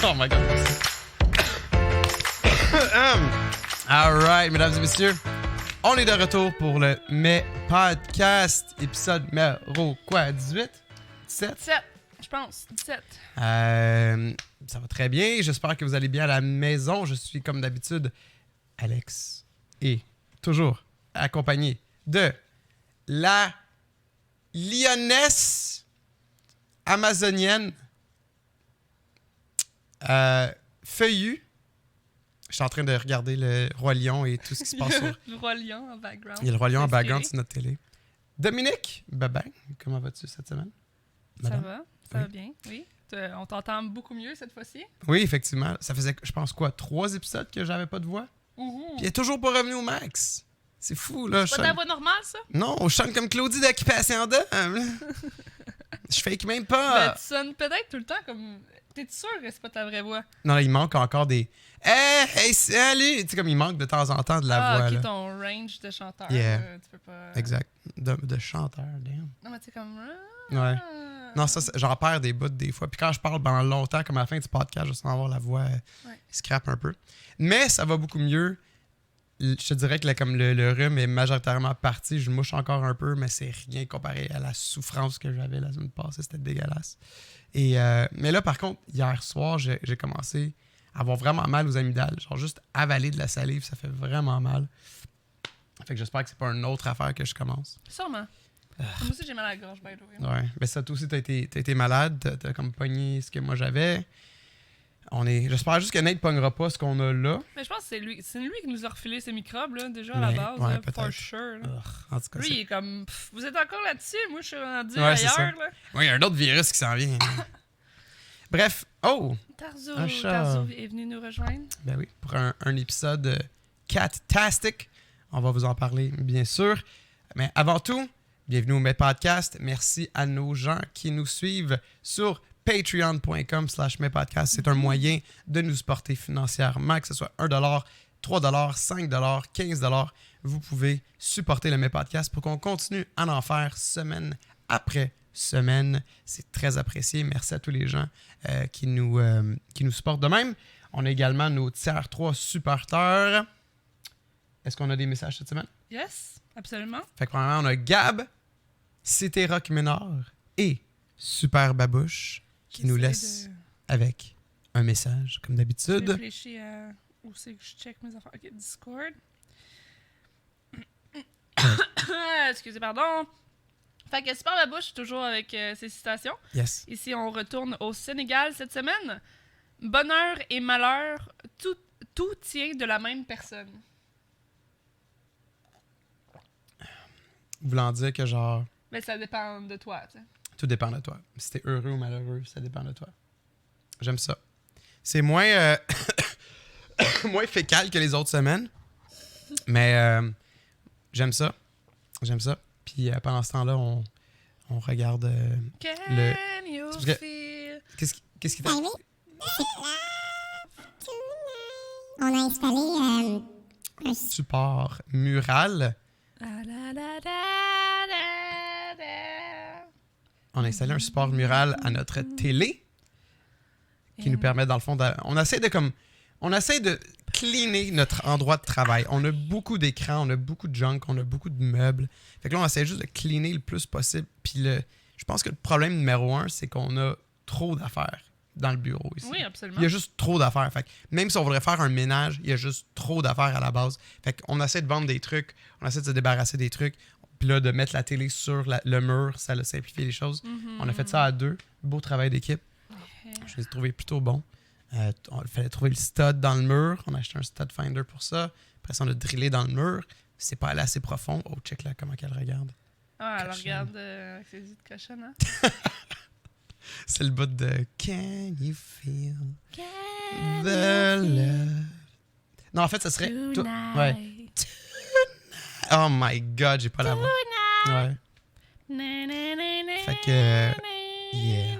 Oh my God. All right, mesdames et messieurs, on est de retour pour le Mes Podcast, épisode numéro quoi, 18? 17? 17, je pense. 17. Ça va très bien. J'espère que vous allez bien à la maison. Je suis, comme d'habitude, Alex. Et toujours accompagné de la lionesse amazonienne Feuillu. Je suis en train de regarder le Roi Lion et tout ce qui se passe sur... Le Roi Lion en background. Il y a le Roi Lion en Inspiré. background sur notre télé. Dominique Babin, comment vas-tu cette semaine? Madame? Ça va bien, oui. On t'entend beaucoup mieux cette fois-ci. Oui, effectivement. Ça faisait, je pense, 3 épisodes que j'avais pas de voix? Puis il est toujours pas revenu au max. C'est fou, là. C'est pas ta voix normale, ça? Non, je chante comme Claudie d'Occupation Double. Je fake même pas. Ben, tu sonnes peut-être tout le temps comme... T'es sûr que c'est pas ta vraie voix? Non, il manque encore des... Hey, salut! Tu sais, comme il manque de temps en temps de la voix, ok, là. ton range de chanteur. Yeah. Tu peux pas... Exact. De chanteur, damn. Non, mais tu sais, comme... Ouais. Non, ça, j'en perds des bouts des fois. Puis quand je parle pendant longtemps, comme à la fin du podcast, je sens avoir la voix scrap un peu. Mais ça va beaucoup mieux. Je te dirais que comme le rhume est majoritairement parti. Je mouche encore un peu, mais c'est rien comparé à la souffrance que j'avais la semaine passée. C'était dégueulasse. Mais là, par contre, hier soir, j'ai commencé à avoir vraiment mal aux amygdales. Genre juste avaler de la salive, ça fait vraiment mal. Fait que j'espère que c'est pas une autre affaire que je commence. Sûrement. Moi aussi, j'ai mal à la gorge, by the way. Ouais. Mais ça, toi aussi, t'as été malade. T'as comme pogné ce que moi j'avais. J'espère juste que Nate pognera pas ce qu'on a là. Mais je pense que c'est lui qui nous a refilé ces microbes, là, déjà à la Mais, base, ouais, là, peut-être. for sure. Là. En tout cas, Lui, il est comme, vous êtes encore là-dessus? Moi, je suis rendu Ouais, c'est ça. ailleurs, là. Oui, il y a un autre virus qui s'en vient. Bref. Oh! Tarzo Un chat. est venu nous rejoindre. Ben oui, pour un épisode Cat-tastic. On va vous en parler, bien sûr. Mais avant tout, bienvenue au Mes Podcast. Merci à nos gens qui nous suivent sur patreon.com/mespodcast. C'est un moyen de nous supporter financièrement, que ce soit $1, $3, $5, $15. Vous pouvez supporter le Mes Podcast pour qu'on continue à en faire semaine après semaine. C'est très apprécié. Merci à tous les gens qui nous supportent de même. On a également nos tiers 3 supporters. Est-ce qu'on a des messages cette semaine? Yes, absolument. Fait que premièrement, on a Gab, Cité Rock Ménard et Super Babouche qui nous laissent avec un message, comme Je d'habitude. réfléchis à où c'est que je check mes affaires. Ok, Discord. Excusez, pardon. Fait que Super Babouche, toujours avec ses citations. Yes. Ici, on retourne au Sénégal cette semaine. Bonheur et malheur, tout tient de la même personne. Voulant dire que genre, Mais ça dépend de toi, tu sais. tout dépend de toi. Si t'es heureux ou malheureux, ça dépend de toi. J'aime ça. C'est moins, moins fécal que les autres semaines, mais j'aime ça. J'aime ça. Puis pendant ce temps-là, on regarde Can you parce que- feel... Qu'est-ce qui t'a... Ben oui. On a installé un support mural. On a installé un support mural à notre télé qui nous permet, dans le fond, on essaie de cleaner notre endroit de travail. On a beaucoup d'écrans, on a beaucoup de junk, on a beaucoup de meubles. Fait que là, on essaie juste de cleaner le plus possible. Puis je pense que le problème numéro 1, c'est qu'on a trop d'affaires dans le bureau ici. Oui, absolument. Il y a juste trop d'affaires. Fait que même si on voudrait faire un ménage, il y a juste trop d'affaires à la base. Fait qu'on essaie de vendre des trucs, on essaie de se débarrasser des trucs. Puis là, de mettre la télé sur le mur, ça a simplifié les choses. On a fait ça à 2. Beau travail d'équipe. Je les ai trouvés plutôt bons. Il fallait trouver le stud dans le mur. On a acheté un stud finder pour ça. Après ça, on a drillé dans le mur. C'est pas allé assez profond. Oh, check là comment qu'elle regarde. Ah, elle Cochonne. regarde avec ses yeux de cochonne, hein? C'est le bout de Can you feel Can the you feel love? Non, en fait, ça serait. tonight? Ouais. Oh my god, j'ai pas la voix. Ouais. Fait que. Yeah.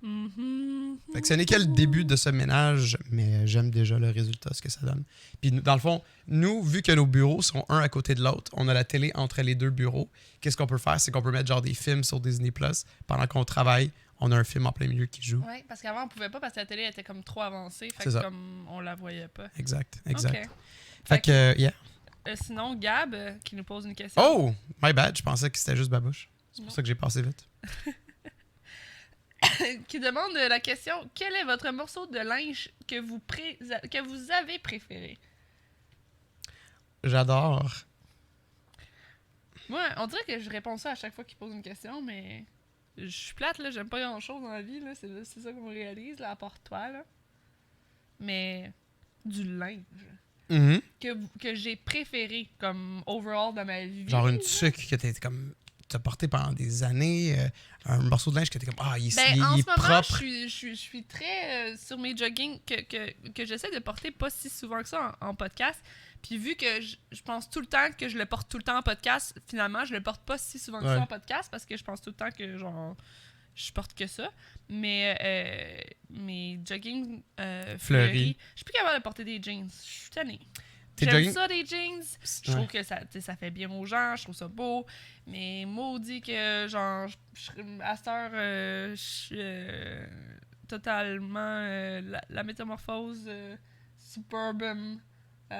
Mhm. Fait que ce n'est que le début de ce ménage, mais j'aime déjà le résultat, ce que ça donne. Puis dans le fond, nous, vu que nos bureaux sont un à côté de l'autre, on a la télé entre les deux bureaux. Qu'est-ce qu'on peut faire? C'est qu'on peut mettre genre des films sur Disney+. Pendant qu'on travaille, on a un film en plein milieu qui joue. Oui, parce qu'avant, on pouvait pas parce que la télé était comme trop avancée. Fait C'est que ça. comme on la voyait pas. Exact. OK. Fait que, yeah. Sinon, Gab, qui nous pose une question. Oh! My bad, je pensais que c'était juste Babouche. C'est pour Non. ça que j'ai passé vite. Qui demande la question: quel est votre morceau de linge que vous avez préféré? J'adore. Moi, on dirait que je réponds ça à chaque fois qu'il pose une question, mais je suis plate, là, j'aime pas grand-chose dans la vie, là, c'est ça qu'on réalise, là, à part toi, là. Mais du linge Mhm. que j'ai préféré, comme overall dans ma vie. Genre une là. tuque que t'as porté pendant des années, un morceau de linge que t'es comme, En il est ce moment, propre. je suis très sur mes joggings que j'essaie de porter pas si souvent que ça en podcast. Puis vu que je pense tout le temps que je le porte tout le temps en podcast, finalement, je le porte pas si souvent que ça Ouais. en podcast parce que je pense tout le temps que, genre, je porte que ça. Mais mes joggings fleuris, je suis plus capable de porter des jeans. Je suis tannée. Tes J'aime joggings- ça, des jeans. Je Ouais. trouve que ça fait bien aux gens, je trouve ça beau. Mais maudit que, genre, à cette heure, je suis totalement la métamorphose suburban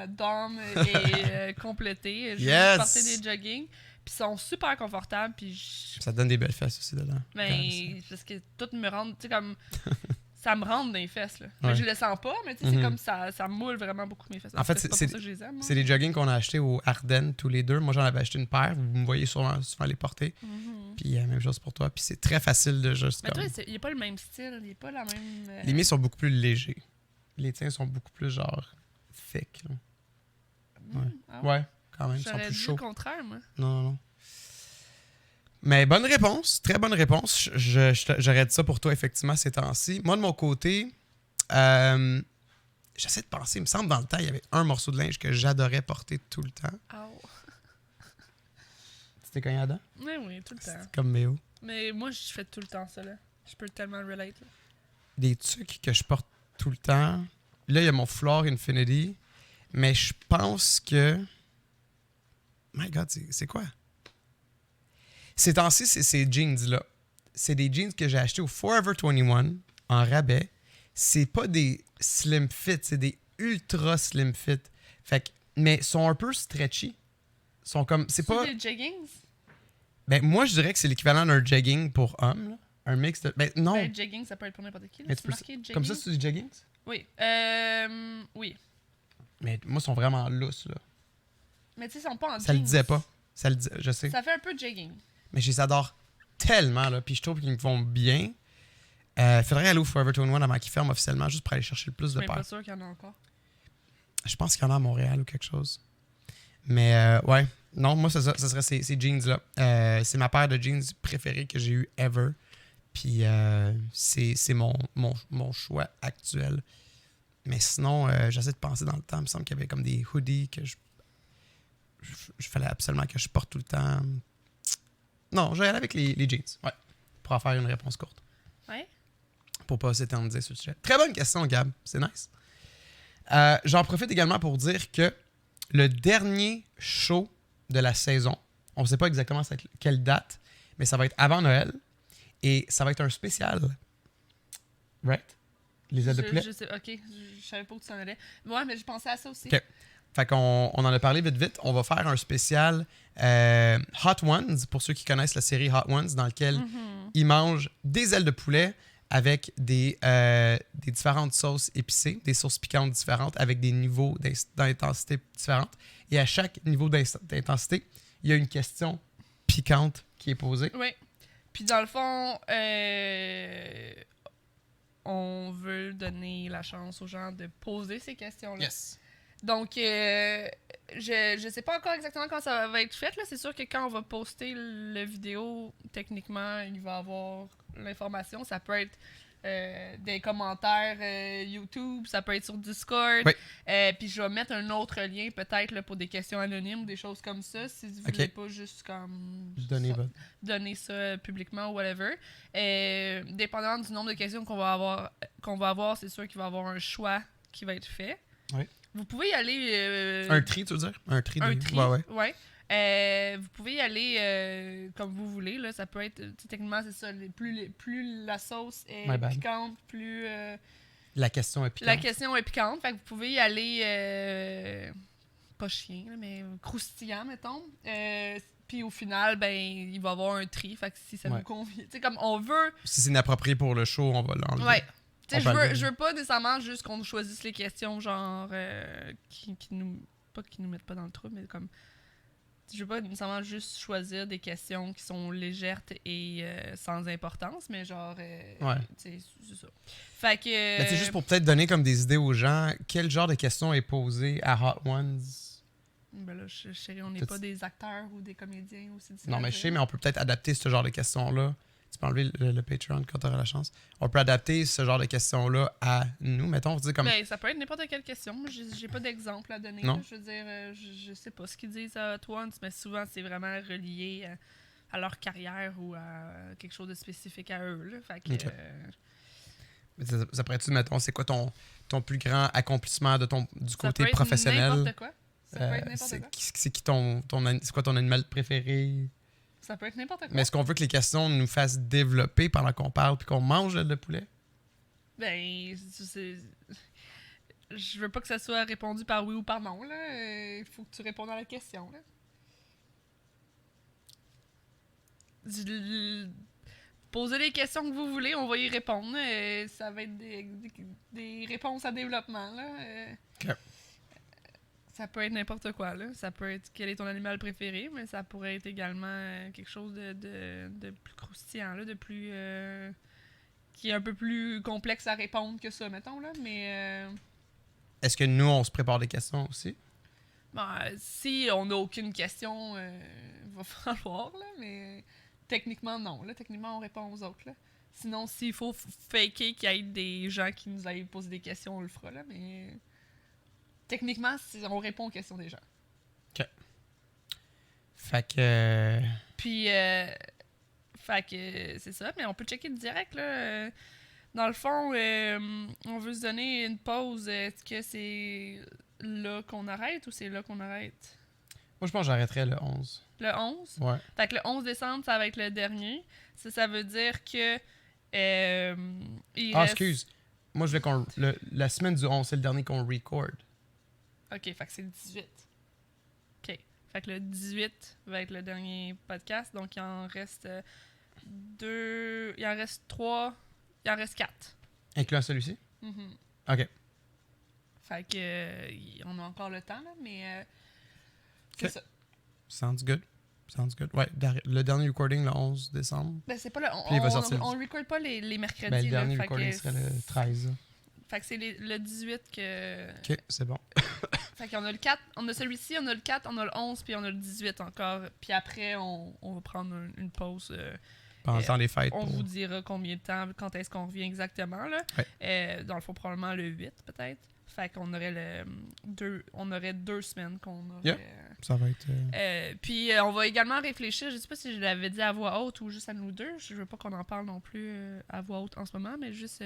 Dom est complétée. Je Yes! portais des joggings. Puis ils sont super confortables. Puis Ça te donne des belles fesses aussi dedans. ben, parce que tout me rentre, tu sais, comme. Ça me rentre dans les fesses, là. Ouais. Mais je le sens pas, mais tu sais, c'est Mhm. comme ça moule vraiment beaucoup mes fesses. En fait, c'est pas c'est- pour ça que je les aime, moi. C'est des joggings qu'on a achetés au Ardennes tous les deux. Moi, j'en avais acheté une paire. Vous me voyez souvent les porter. Mhm. Puis même chose pour toi. Puis c'est très facile de juste Mais comme... toi, il est pas le même style, il est pas la même. Les miens sont beaucoup plus légers. Les tiens sont beaucoup plus genre thick. Là. Ah Ouais, quand même. Ils sont J'aurais plus dit chauds. le contraire, moi. Non. Mais bonne réponse, très bonne réponse. J'aurais dit ça pour toi, effectivement, ces temps-ci. Moi, de mon côté, j'essaie de penser. Il me semble, dans le temps, il y avait un morceau de linge que j'adorais porter tout le temps. Oh. C'était cogné à dents? Mais oui, tout le temps. C'était comme Méo. Mais moi, je fais tout le temps ça, là. Je peux tellement relate, là. Des trucs que je porte tout le temps. Là, il y a mon foulard Infinity. Mais je pense que... My God, c'est quoi? Ces temps-ci, c'est ces jeans-là. C'est des jeans que j'ai achetés au Forever 21 en rabais. C'est pas des slim fit, c'est des ultra slim fit. Fait que, mais sont un peu stretchy. Sont comme, c'est pas... des joggings? Ben, moi, je dirais que c'est l'équivalent d'un jogging pour homme. Là. Un mix de... Ben, non. Ben, jogging, ça peut être pour n'importe qui. Là. Mais C'est tu peux- marqué jogging. Comme ça, c'est du jogging? Oui. Oui. Mais moi, ils sont vraiment lousses, là. Mais tu sais, ils sont pas en Ça le jeans. disait pas. Ça le dis- je sais. Ça fait un peu jogging. Mais je les adore tellement, là. Puis je trouve qu'ils me vont bien. Faudrait aller au Forever 21 avant qu'ils ferment officiellement, juste pour aller chercher le plus Je de suis pas paires. sûre qu'il y en a encore. Je pense qu'il y en a à Montréal ou quelque chose. Mais ouais. Non, moi, c'est ça. Ce serait ces jeans-là. C'est ma paire de jeans préférée que j'ai eu ever. Puis c'est mon choix actuel. Mais sinon, j'essaie de penser dans le temps. Il me semble qu'il y avait comme des hoodies que je fallait absolument que je porte tout le temps. Non, je vais aller avec les jeans. Ouais. Pour en faire une réponse courte. Ouais. Pour pas s'éterniser sur le sujet. Très bonne question, Gab. C'est nice. J'en profite également pour dire que le dernier show de la saison, on ne sait pas exactement ça va être quelle date, mais ça va être avant Noël. Et ça va être un spécial. Right? Les ailes de poulet. Je sais, ok, je savais pas où tu t'en allais. Ouais, mais je pensais à ça aussi. Ok. Fait qu'on on en a parlé vite. On va faire un spécial Hot Ones, pour ceux qui connaissent la série Hot Ones, dans lequel Mhm. ils mangent des ailes de poulet avec des différentes sauces épicées, des sauces piquantes différentes, avec des niveaux d'intensité différentes. Et à chaque niveau d'intensité, il y a une question piquante qui est posée. Oui. Puis dans le fond, on veut donner la chance aux gens de poser ces questions-là. Yes. Donc, je sais pas encore exactement quand ça va être fait. Là. C'est sûr que quand on va poster la vidéo, techniquement, il va y avoir l'information. Ça peut être des commentaires YouTube, ça peut être sur Discord. Oui. Puis je vais mettre un autre lien peut-être là, pour des questions anonymes ou des choses comme ça, si vous voulez pas juste comme donner ça publiquement ou whatever. Dépendant du nombre de questions qu'on va avoir, c'est sûr qu'il va y avoir un choix qui va être fait. Oui. Vous pouvez y aller... un tri, tu veux dire? Un tri. Ouais. Vous pouvez y aller comme vous voulez. Là. Ça peut être, techniquement, c'est ça. Plus la sauce est piquante, plus... la question est piquante. La question est piquante. Fait que vous pouvez y aller... pas chien, là, mais croustillant, mettons. Puis au final, ben il va y avoir un tri. Fait que si ça vous convient... Tu sais, comme on veut... Si c'est inapproprié pour le show, on va l'enlever. Ouais. Tu sais, je veux pas nécessairement juste qu'on choisisse les questions, genre... qui nous... Pas qui nous mettent pas dans le trou, mais comme... Je veux pas nécessairement juste choisir des questions qui sont légères et sans importance, mais genre, tu sais, c'est ça. Fait que... Mais c'est juste pour peut-être donner comme des idées aux gens, quel genre de questions est posé à Hot Ones? Ben là, chérie, on n'est pas des acteurs ou des comédiens aussi. Non, mais je sais, mais on peut peut-être adapter ce genre de questions-là. Tu peux enlever le Patreon quand tu auras la chance. On peut adapter ce genre de questions-là à nous. Mettons, on dit comme... Ben, ça peut être n'importe quelle question. Moi, j'ai pas d'exemple à donner. Là. Je veux dire, je sais pas ce qu'ils disent à Hot Ones, mais souvent, c'est vraiment relié à leur carrière ou à quelque chose de spécifique à eux. Là. Fait que... Ça pourrait-tu, mettons, c'est quoi ton plus grand accomplissement du côté professionnel? Ça peut être n'importe quoi. Ça peut être n'importe quoi. C'est quoi ton animal préféré? Ça peut être n'importe quoi. Mais est-ce qu'on veut que les questions nous fassent développer pendant qu'on parle puis qu'on mange le poulet? Ben, je veux pas que ça soit répondu par oui ou par non, là. Il faut que tu répondes à la question, là. Posez les questions que vous voulez, on va y répondre. Ça va être des réponses à développement, là. OK. Ça peut être n'importe quoi, là. Ça peut être quel est ton animal préféré, mais ça pourrait être également quelque chose de plus croustillant, là, de plus... qui est un peu plus complexe à répondre que ça, mettons, là, mais... Est-ce que nous, on se prépare des questions aussi? Ben, si on n'a aucune question, va falloir, là, mais techniquement, non, là. Techniquement, on répond aux autres, là. Sinon, s'il faut faker qu'il y ait des gens qui nous aillent poser des questions, on le fera, là, mais... Techniquement, on répond aux questions des gens. OK. Fait que... Puis, fait que c'est ça, mais on peut checker direct, là. Dans le fond, on veut se donner une pause. Est-ce que c'est là qu'on arrête ou c'est là qu'on arrête? Moi, je pense que j'arrêterais le 11. Le 11? Ouais. Fait que le 11 décembre, ça va être le dernier. Ça veut dire que... excuse. Moi, je voulais la semaine du 11, c'est le dernier qu'on record. OK, fait que c'est le 18. OK. Fait que le 18 va être le dernier podcast. Donc, il en reste 2... Il en reste 3... Il en reste 4. Incluant celui-ci? Mm-hmm. OK. Fait que... on a encore le temps, là, mais... c'est ça. Sounds good. Ouais, le dernier recording, le 11 décembre. Ben, c'est pas le... On record pas les mercredis, ben, le dernier là, recording serait le 13. Là. Fait que c'est le 18 que... OK, c'est bon. Fait qu'on a le 4, on a celui-ci, on a le 4, on a le 11, puis on a le 18 encore. Puis après, on va prendre une pause. Pendant le temps des fêtes. On vous dira combien de temps, quand est-ce qu'on revient exactement, là. Ouais. Dans le fond, probablement le 8, peut-être. Fait qu'on aurait on aurait 2 semaines qu'on aurait... Yeah. Ça va être... Puis on va également réfléchir, je sais pas si je l'avais dit à voix haute ou juste à nous deux, je veux pas qu'on en parle non plus à voix haute en ce moment, mais juste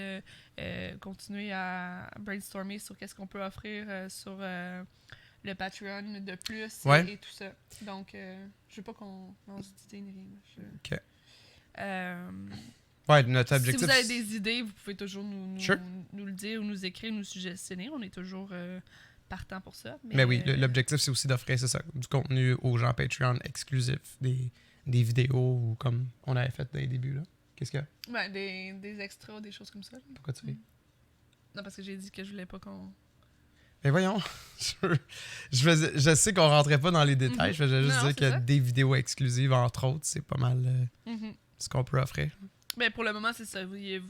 continuer à brainstormer sur qu'est-ce qu'on peut offrir sur le Patreon de plus et tout ça. Donc, je veux pas qu'on lance d'idées ni rien. OK. Ouais, notre objectif... Si vous avez des idées, vous pouvez toujours nous le dire ou nous écrire, nous suggestionner. On est toujours partant pour ça. Mais oui, l'objectif, c'est aussi d'offrir du contenu aux gens Patreon exclusif, des vidéos ou comme on avait fait dans les débuts. Là. Qu'est-ce qu'il y a? Ben, des extras, des choses comme ça. Là. Pourquoi tu ris? Non, parce que j'ai dit que je voulais pas qu'on... Mais voyons, je sais qu'on rentrait pas dans les détails. Je vais juste dire que des vidéos exclusives, entre autres, c'est pas mal ce qu'on peut offrir. Ben, pour le moment, c'est ça.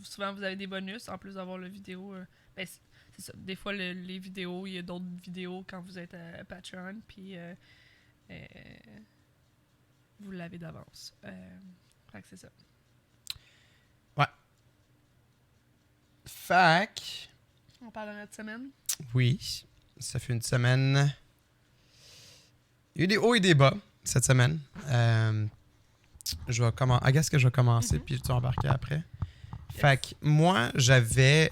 Souvent, vous avez des bonus, en plus d'avoir le vidéo. Ben, c'est ça. Des fois, les vidéos, il y a d'autres vidéos quand vous êtes à Patreon, puis vous l'avez d'avance. Fait que c'est ça. Ouais. Fac. On parle de notre semaine. Oui. Ça fait une semaine. Il y a eu des hauts et des bas cette semaine. Je vais commencer, puis je vais embarquer après. Fait que moi, j'avais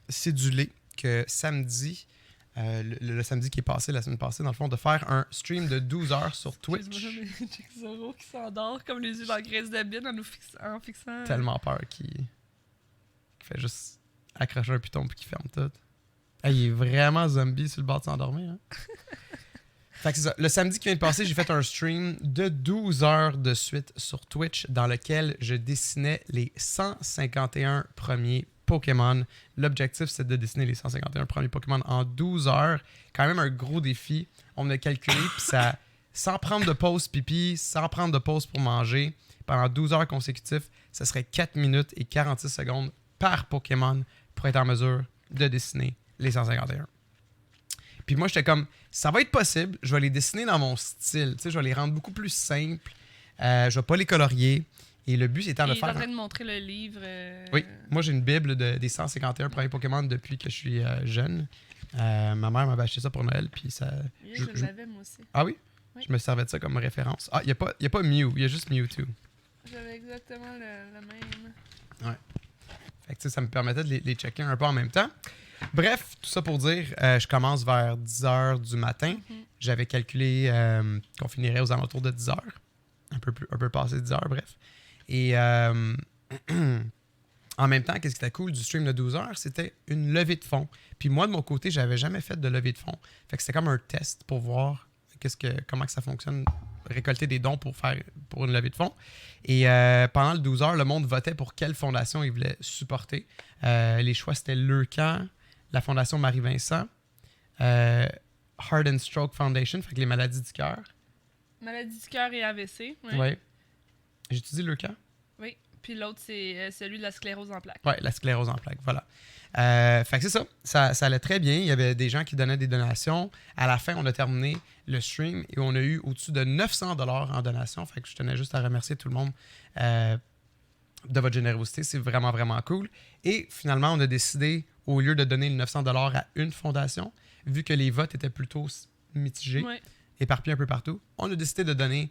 cédulé que samedi, le samedi qui est passé, la semaine passée, dans le fond, de faire un stream de 12 heures sur Twitch. Excuse-moi, mais Jack Zorro qui s'endort comme les yeux dans la graisse de bine en fixant. Tellement peur qu'il fait juste accrocher un piton puis qu'il ferme tout. Hey, il est vraiment zombie sur le bord de s'endormir. Hein? Fait que c'est ça. Le samedi qui vient de passer, j'ai fait un stream de 12 heures de suite sur Twitch dans lequel je dessinais les 151 premiers Pokémon. L'objectif, c'est de dessiner les 151 premiers Pokémon en 12 heures. Quand même un gros défi. On a calculé, puis ça, sans prendre de pause pipi, sans prendre de pause pour manger, pendant 12 heures consécutives, ça serait 4 minutes et 46 secondes par Pokémon pour être en mesure de dessiner les 151. Puis moi, j'étais comme, ça va être possible, je vais les dessiner dans mon style, tu sais, je vais les rendre beaucoup plus simples, je vais pas les colorier, et le but, c'est de faire... Il est en train de montrer le livre... Oui, moi, j'ai une bible des 151 premiers Pokémon depuis que je suis jeune. Ma mère m'avait acheté ça pour Noël, puis ça... Oui, je l'avais, moi aussi. Ah oui? Oui. Je me servais de ça comme référence. Ah, il n'y a pas Mew, il y a juste Mewtwo. J'avais exactement le même. Ouais. Fait que ça me permettait de les checker un peu en même temps. Bref, tout ça pour dire, je commence vers 10h du matin. J'avais calculé qu'on finirait aux alentours de 10h. Un peu passé 10h, bref. Et en même temps, qu'est-ce qui était cool du stream de 12h, c'était une levée de fonds. Puis moi, de mon côté, j'avais jamais fait de levée de fonds. Fait que c'était comme un test pour voir comment que ça fonctionne, récolter des dons pour une levée de fonds. Et pendant le 12h, le monde votait pour quelle fondation il voulait supporter. Les choix, c'était Leucan, la Fondation Marie-Vincent, Heart and Stroke Foundation, fait que les maladies du cœur. Maladie du cœur et AVC. Oui. Ouais. J'ai-tu dit Leucan? Oui. Puis l'autre, c'est celui de la sclérose en plaques. Oui, la sclérose en plaques, voilà. Fait que c'est ça. Ça allait très bien. Il y avait des gens qui donnaient des donations. À la fin, on a terminé le stream et on a eu au-dessus de 900 $ en donation. Fait que je tenais juste à remercier tout le monde de votre générosité. C'est vraiment, vraiment cool. Et finalement, on a décidé, au lieu de donner le 900 $ à une fondation, vu que les votes étaient plutôt mitigés, éparpillés un peu partout, on a décidé de donner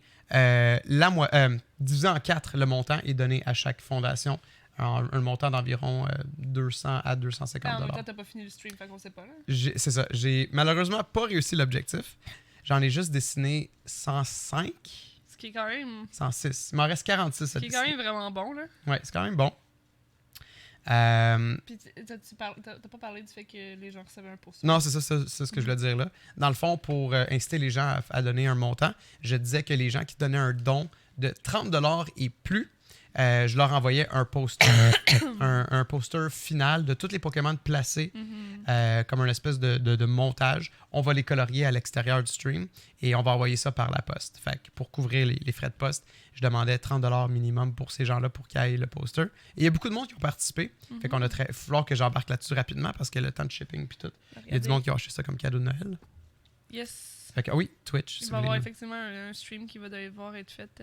diviser en 4 le montant et donner à chaque fondation un montant d'environ 200 à 250 $. En même temps, t'as pas fini le stream, fait qu'on sait pas. C'est ça. J'ai malheureusement pas réussi l'objectif. J'en ai juste dessiné 105. Ce qui est quand même... 106. Il m'en reste 46 à Ce qui est quand même vraiment bon, là. Ouais, c'est quand même bon. Puis t'as pas parlé du fait que les gens recevaient un pourcentage. Non, c'est ce que je voulais dire là. Dans le fond, pour inciter les gens à donner un montant, je disais que les gens qui donnaient un don de 30 $ et plus, je leur envoyais un poster, un poster final de tous les Pokémon placés comme une espèce de montage. On va les colorier à l'extérieur du stream et on va envoyer ça par la poste. Fait que pour couvrir les frais de poste, je demandais 30 $ minimum pour ces gens-là pour qu'ils aillent le poster. Et il y a beaucoup de monde qui ont participé. Fait qu'on a falloir que j'embarque là-dessus rapidement parce que le temps de shipping puis tout. Il y a du monde qui a acheté ça comme cadeau de Noël. Yes. Fait que, oui, Twitch. Il va y avoir effectivement un stream qui va devoir être fait.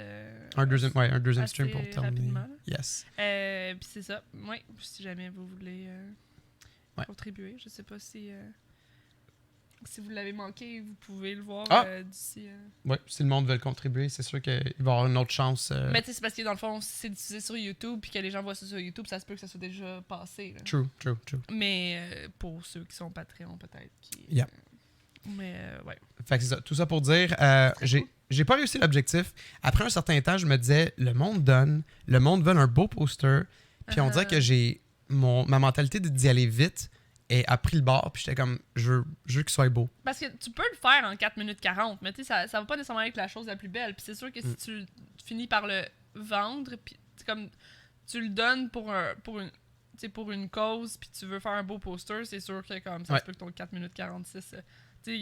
Un deuxième stream pour terminer. Rapidement. Yes. Puis c'est ça. Oui, si jamais vous voulez contribuer. Je sais pas si vous l'avez manqué, vous pouvez le voir d'ici. Oui, si le monde veut le contribuer, c'est sûr qu'il va y avoir une autre chance. Mais tu sais, c'est parce que dans le fond, si c'est diffusé sur YouTube puis que les gens voient ça sur YouTube, ça se peut que ça soit déjà passé. Là. True. Mais pour ceux qui sont Patreon, peut-être. Mais ouais. Fait que c'est ça. Tout ça pour dire, j'ai pas réussi l'objectif. Après un certain temps, je me disais, le monde donne, le monde veut un beau poster. Puis on dirait que j'ai ma mentalité d'y aller vite a pris le bord. Puis j'étais comme, je veux qu'il soit beau. Parce que tu peux le faire en 4 minutes 40, mais tu sais, ça va pas nécessairement être la chose la plus belle. Puis c'est sûr que si tu finis par le vendre, puis comme tu le donnes pour une cause, puis tu veux faire un beau poster, c'est sûr que comme ça se peut que ton 4 minutes 46...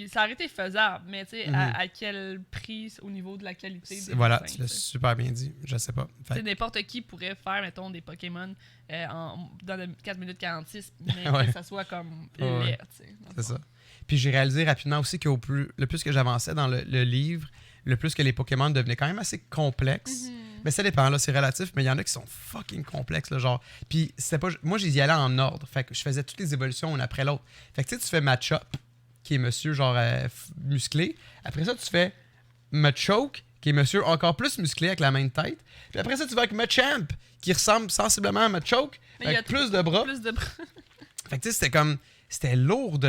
ça aurait été faisable, mais à quel prix au niveau de la qualité des voilà, dessins, tu l'as super bien dit. Je sais pas. N'importe qui pourrait faire, mettons, des Pokémon dans le 4 minutes 46, mais que ça soit comme laid. C'est ça. Puis j'ai réalisé rapidement aussi que le plus que j'avançais dans le livre, le plus que les Pokémon devenaient quand même assez complexes. Mais ça dépend, là, c'est relatif, mais il y en a qui sont fucking complexes, là, genre. Puis c'était pas. Moi, j'y allais en ordre. Fait que je faisais toutes les évolutions une après l'autre. Fait que tu sais, tu fais Matchup, qui est monsieur, genre, musclé. Après ça, tu fais Machoke, qui est monsieur encore plus musclé avec la main de tête. Puis après ça, tu vas avec Machamp, qui ressemble sensiblement à Machoke, avec plus de bras. Plus de bras. Fait que tu sais, c'était comme. C'était lourd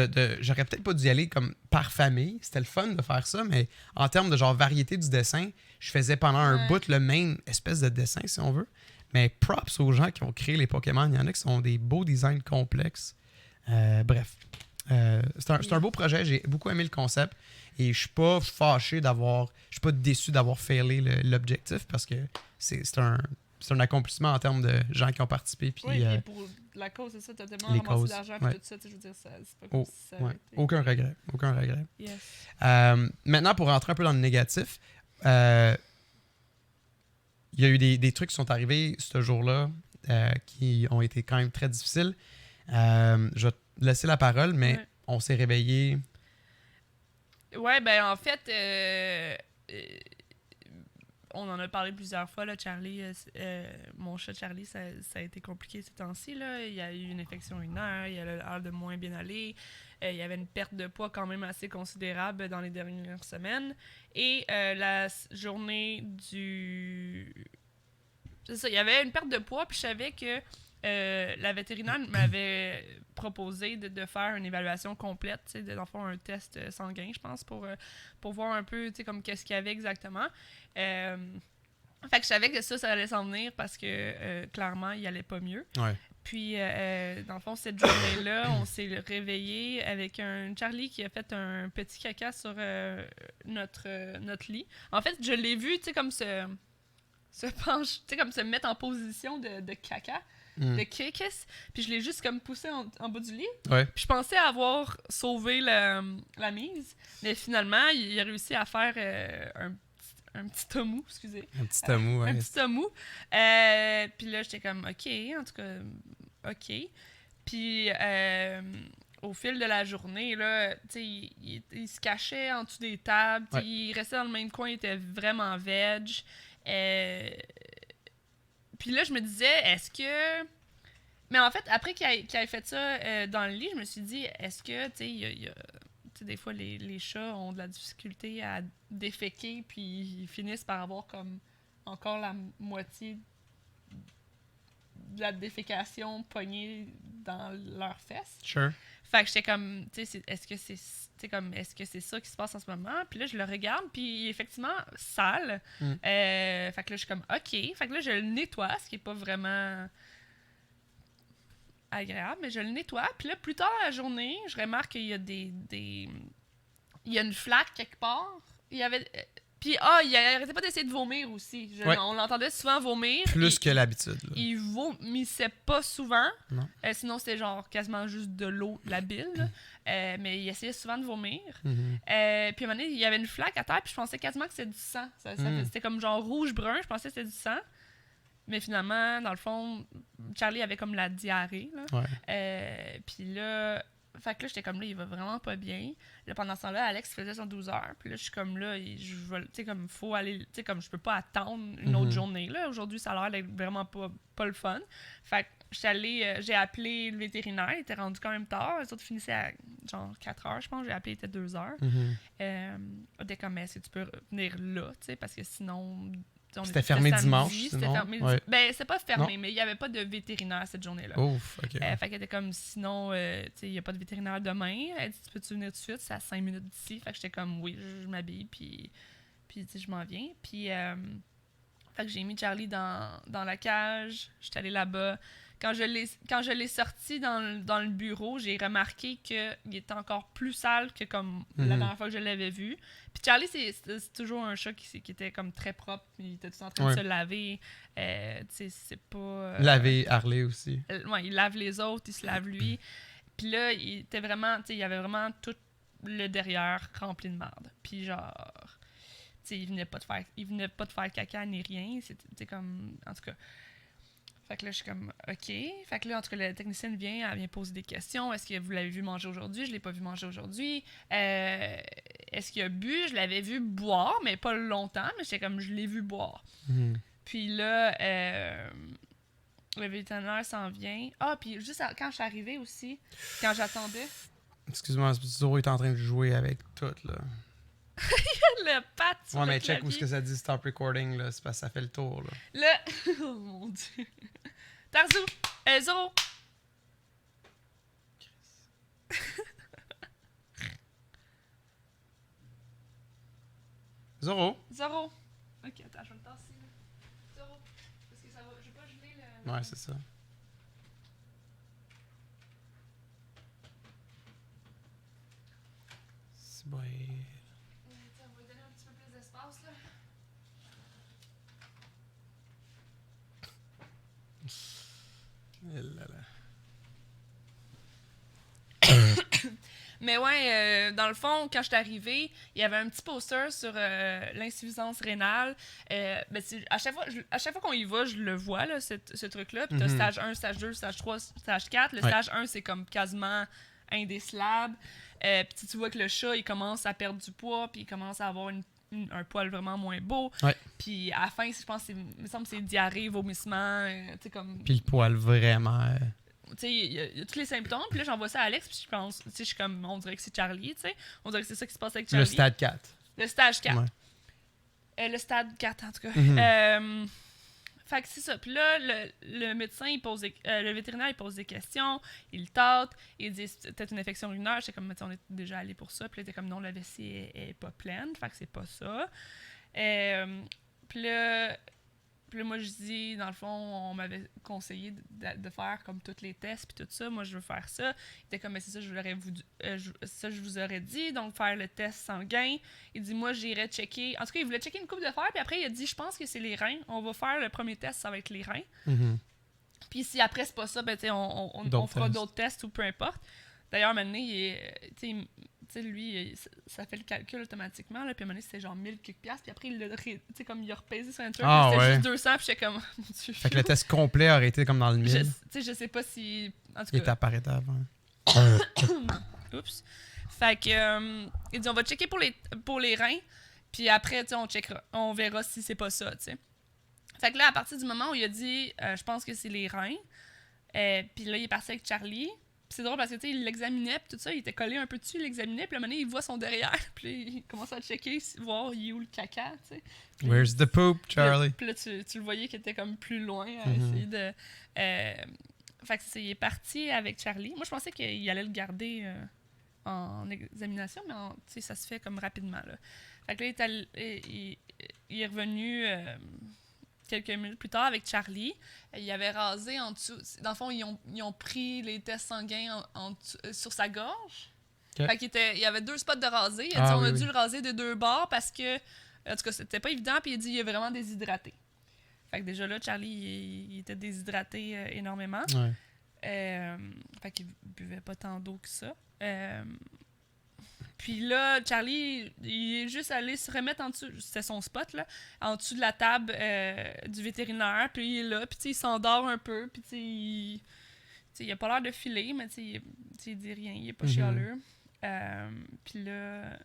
j'aurais peut-être pas dû y aller comme par famille. C'était le fun de faire ça, mais en termes de genre variété du dessin, je faisais pendant un bout le même espèce de dessin, si on veut. Mais props aux gens qui ont créé les Pokémon. Il y en a qui sont des beaux designs complexes. Bref. C'est un beau projet. J'ai beaucoup aimé le concept. Et je suis pas fâché d'avoir. Je suis pas déçu d'avoir failé l'objectif parce que c'est un accomplissement en termes de gens qui ont participé. Puis, oui, et pour la cause, c'est ça, t'as tellement ramassé d'argent et tout ça, je veux dire, c'est pas comme si ça avait été... Aucun regret. Aucun regret. Yes. Maintenant, pour rentrer un peu dans le négatif, il y a eu des trucs qui sont arrivés ce jour-là qui ont été quand même très difficiles. Je vais te laisser la parole, mais on s'est réveillés. Ouais, ben en fait, on en a parlé plusieurs fois, là, Charlie, mon chat Charlie, ça a été compliqué ces temps-ci, là. Il y a eu une infection urinaire, il a l'air de moins bien aller, il y avait une perte de poids quand même assez considérable dans les dernières semaines, et la journée du... C'est ça, il y avait une perte de poids, puis je savais que la vétérinaire m'avait proposé de faire une évaluation complète, d'en faire un test sanguin, je pense, pour voir un peu comme qu'est-ce qu'il y avait exactement. Fait que je savais que ça allait s'en venir parce que clairement, il allait pas mieux. Ouais. Puis, dans le fond, cette journée-là, on s'est réveillé avec un Charlie qui a fait un petit caca sur notre lit. En fait, je l'ai vu, comme se penche, comme se mettre en position de caca. De kiss, puis je l'ai juste comme poussé en bas du lit. Ouais. Puis je pensais avoir sauvé la mise, mais finalement, il a réussi à faire un petit tomou, excusez. Un petit tomou, ouais. Un petit tomou. Puis là, j'étais comme, OK, en tout cas, OK. Puis au fil de la journée, là, il se cachait en dessous des tables, il restait dans le même coin, il était vraiment veg. Puis là, je me disais, est-ce que... Mais en fait, après qu'il ait fait ça dans le lit, je me suis dit, est-ce que, tu sais, des fois, les chats ont de la difficulté à déféquer, puis ils finissent par avoir comme encore la moitié de la défécation pognée dans leurs fesses. Sure. Fait que j'étais comme, tu sais, est-ce que c'est ça qui se passe en ce moment? Puis là, je le regarde, puis il est effectivement sale. Fait que là, je suis comme, OK. Fait que là, je le nettoie, ce qui est pas vraiment agréable, mais je le nettoie. Puis là, plus tard dans la journée, je remarque qu'il y a il y a une flaque quelque part. Il y avait... Puis, il arrêtait pas d'essayer de vomir aussi. On l'entendait souvent vomir. Plus que l'habitude. Là. Il vomissait pas souvent. Non. Sinon, c'était genre quasiment juste de l'eau, de la bile. Mais il essayait souvent de vomir. Puis, à un moment donné, il y avait une flaque à terre, puis je pensais quasiment que c'était du sang. C'était comme genre rouge-brun. Je pensais que c'était du sang. Mais finalement, dans le fond, Charlie avait comme la diarrhée. Là. Ouais. Puis là... Fait que là, j'étais comme là, il va vraiment pas bien. Là, pendant ce temps-là, Alex faisait son 12 heures. Puis là, je suis comme là, tu sais, comme faut aller, tu sais, comme je peux pas attendre une autre journée. Là, aujourd'hui, ça a l'air d'être vraiment pas le fun. Fait que j'ai appelé le vétérinaire, il était rendu quand même tard. Les autres finissaient à genre 4 heures, je pense. J'ai appelé, il était 2 heures. On était comme, est-ce que tu peux venir là, tu sais, parce que sinon. C'était fermé dimanche, c'était sinon? Fermé. Ouais. Ben, c'est pas fermé, Non. mais il n'y avait pas de vétérinaire cette journée-là. Ouf, OK. Fait qu'elle était comme, sinon, tu sais, il n'y a pas de vétérinaire demain. Elle dit, peux-tu venir tout de suite? C'est à 5 minutes d'ici. Fait que j'étais comme, oui, je m'habille, puis tu sais, je m'en viens. Puis, fait que j'ai mis Charlie dans la cage. J'étais allée là-bas. Quand je l'ai sorti dans le bureau, j'ai remarqué qu'il était encore plus sale que comme la dernière fois que je l'avais vu. Puis Charlie, c'est toujours un chat qui était comme très propre. Il était tout en train de se laver. Tu sais, c'est pas... Laver Harley aussi. Ouais, il lave les autres, il se lave lui. Puis là, il était vraiment... Tu sais, il avait vraiment tout le derrière rempli de merde. Puis genre... Tu sais, il venait pas de faire caca ni rien. C'était comme... En tout cas... Fait que là, je suis comme, OK. Fait que là, en tout cas, la technicienne elle vient poser des questions. Est-ce que vous l'avez vu manger aujourd'hui? Je l'ai pas vu manger aujourd'hui. Est-ce qu'il a bu? Je l'avais vu boire, mais pas longtemps. Mais j'étais comme, je l'ai vu boire. Puis là, le vétérinaire s'en vient. Ah, puis juste quand je suis arrivée aussi, quand j'attendais, Excuse-moi, Zoro est en train de jouer avec tout, là. le pat sur Ouais, le mais check où clavier. est-ce que ça dit stop recording, là. C'est parce que ça fait le tour, là. Là, oh mon Dieu. Tarzu, Zoro. Zoro? Zoro. Ok, attends, je vais le tasser. Là. Zoro. Parce que ça va. Je vais pas geler le. Ouais, c'est ça. C'est bon. On va lui donner un petit peu plus d'espace là. Eh là là. Mais ouais, dans le fond, quand je suis arrivée, il y avait un petit poster sur l'insuffisance rénale. Ben, à chaque fois qu'on y va, je le vois, là, ce truc-là. Puis t'as stage 1, stage 2, stage 3, stage 4. Le stage 1, c'est comme quasiment indécelable. Puis tu vois que le chat, il commence à perdre du poids, puis il commence à avoir un poil vraiment moins beau. Ouais. Puis à la fin, je pense que il me semble que c'est diarrhée, vomissement, tu sais, comme... Puis le poil, vraiment. Tu sais, il y a tous les symptômes, puis là, j'envoie ça à Alex, puis je pense, tu sais, je suis comme, on dirait que c'est Charlie, tu sais. On dirait que c'est ça qui se passe avec Charlie. Le stade 4. Le stage 4. Ouais. Le stade 4, en tout cas. Mhm. Fait que c'est ça. Puis là, le médecin, le vétérinaire, il pose des questions, il tâte, il dit c'est peut-être une infection urinaire. J'étais comme, on est déjà allé pour ça. Puis là, il était comme, non, la vessie est pas pleine. Fait que c'est pas ça. Puis là, moi, je dis, dans le fond, on m'avait conseillé de faire comme tous les tests puis tout ça. Moi, je veux faire ça. Il était comme, mais c'est ça, je vous aurais dit. Donc, faire le test sanguin. Il dit, moi, j'irais checker. En tout cas, il voulait checker une coupe de fer. Puis après, il a dit, je pense que c'est les reins. On va faire le premier test, ça va être les reins. Mhm. Puis si après, c'est pas ça, ben, on fera d'autres tests ou peu importe. D'ailleurs, maintenant, lui, ça fait le calcul automatiquement. Là, puis à un moment donné, c'était genre 1000 quelques piastres. Puis après, il a repaisé sur Enter. Ah, c'était ouais. juste 200. Puis j'étais comme, mon Dieu. Fait que le test complet aurait été comme dans le 1000. Je sais pas si. En tout Il était cas. appareil avant. Oups. Fait que. Il dit, on va checker pour les reins. Puis après, on verra si c'est pas ça, tu sais. Fait que là, à partir du moment où il a dit, je pense que c'est les reins. Puis là, il est parti avec Charlie. Puis c'est drôle parce que, tu sais, il l'examinait, puis tout ça, il était collé un peu dessus, il l'examinait, puis à un moment donné, il voit son derrière, puis là, il commence à checker, voir il est où le caca, tu sais. Puis Where's the poop, Charlie? Puis là, tu le voyais qu'il était comme plus loin à essayer de... Fait que il est parti avec Charlie. Moi, je pensais qu'il allait le garder en examination, mais tu sais, ça se fait comme rapidement, là. Fait que là, il est revenu... quelques minutes plus tard avec Charlie. Il avait rasé en dessous. Dans le fond, ils ont pris les tests sanguins sur sa gorge. Okay. Fait qu'il y avait 2 spots de rasé. Il a dit on a dû le raser de 2 bords parce que, en tout cas, c'était pas évident. Puis il a dit il est vraiment déshydraté. Fait que déjà là, Charlie, il était déshydraté énormément. Ouais. Fait qu'il buvait pas tant d'eau que ça. Puis là, Charlie, il est juste allé se remettre en dessous, c'était son spot, là, en dessous de la table du vétérinaire. Puis il est là, puis il s'endort un peu. Puis il a pas l'air de filer, mais il dit rien, il est pas chialeux. Puis là,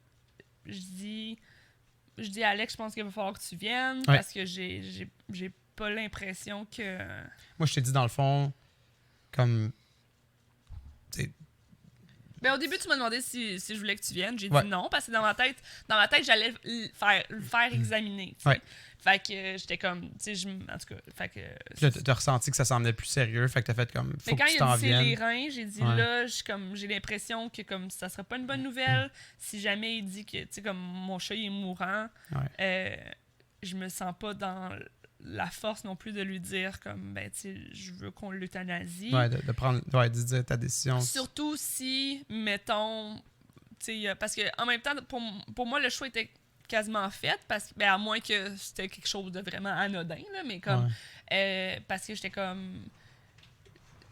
je dis à Alex, je pense qu'il va falloir que tu viennes, parce que j'ai pas l'impression que... Moi, je t'ai dit, dans le fond, comme... Ben, au début, tu m'as demandé si je voulais que tu viennes. J'ai dit non, parce que dans ma tête j'allais le faire examiner. Ouais. Fait que j'étais comme, tu sais, en tout cas, fait que... Puis là, t'as ressenti que ça semblait plus sérieux, fait que t'as fait comme, faut que tu t'en Mais quand il a dit c'est les viennes. reins, j'ai dit là, j'ai l'impression que comme ça serait pas une bonne nouvelle. Si jamais il dit que, tu sais, comme mon chat il est mourant, je me sens pas dans la force non plus de lui dire comme, ben, tu sais, je veux qu'on l'euthanasie. Ouais, de prendre, de dire ta décision. Surtout si, mettons, tu sais, parce que en même temps, pour moi, le choix était quasiment fait, parce que, ben, à moins que c'était quelque chose de vraiment anodin, là, mais comme, parce que j'étais comme,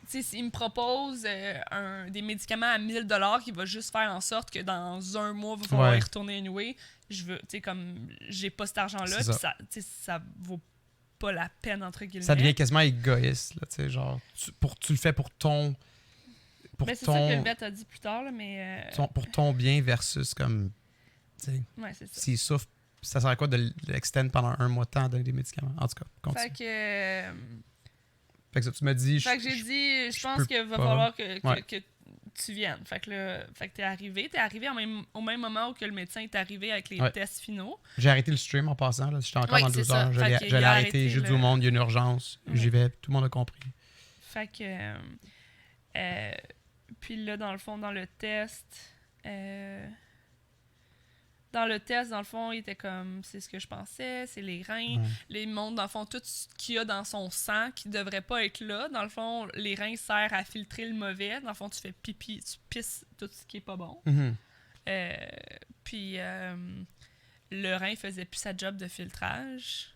tu sais, s'il me propose des médicaments à 1000$ qui va juste faire en sorte que dans un mois, il va falloir y retourner anyway, je veux, tu sais, comme, j'ai pas cet argent-là, puis ça, tu sais, ça vaut pas la peine, entre guillemets. Ça devient quasiment égoïste, là, tu sais, genre, tu le fais pour ton... Ben, c'est ça que le vet a dit plus tard, là, mais... pour ton bien versus, comme, tu sais, ouais, c'est ça. s'il souffre ça sert à quoi de l'extend pendant un mois de temps à donner des médicaments? En tout cas, continue. Fait que ça, tu m'as dit... Fait que j'ai dit, je pense peux qu'il va pas. falloir que Ouais. tu viennes. Fait que t'es arrivé. T'es arrivé au même moment où que le médecin est arrivé avec les Ouais. tests finaux. J'ai arrêté le stream en passant. Là. J'étais encore Ouais, dans c'est 2 ça. heures. Fait qu'il J'allais a arrêter. arrêté J'ai dit le- au monde, il y a une urgence. Ouais. J'y vais. Tout le monde a compris. Fait que... puis là, dans le fond, dans le test... dans le fond, il était comme, c'est ce que je pensais, c'est les reins. Ouais. Les montres, dans le fond, tout ce qu'il y a dans son sang qui devrait pas être là. Dans le fond, les reins servent à filtrer le mauvais. Dans le fond, tu fais pipi, tu pisses tout ce qui est pas bon. Mhm. Puis le rein faisait plus sa job de filtrage.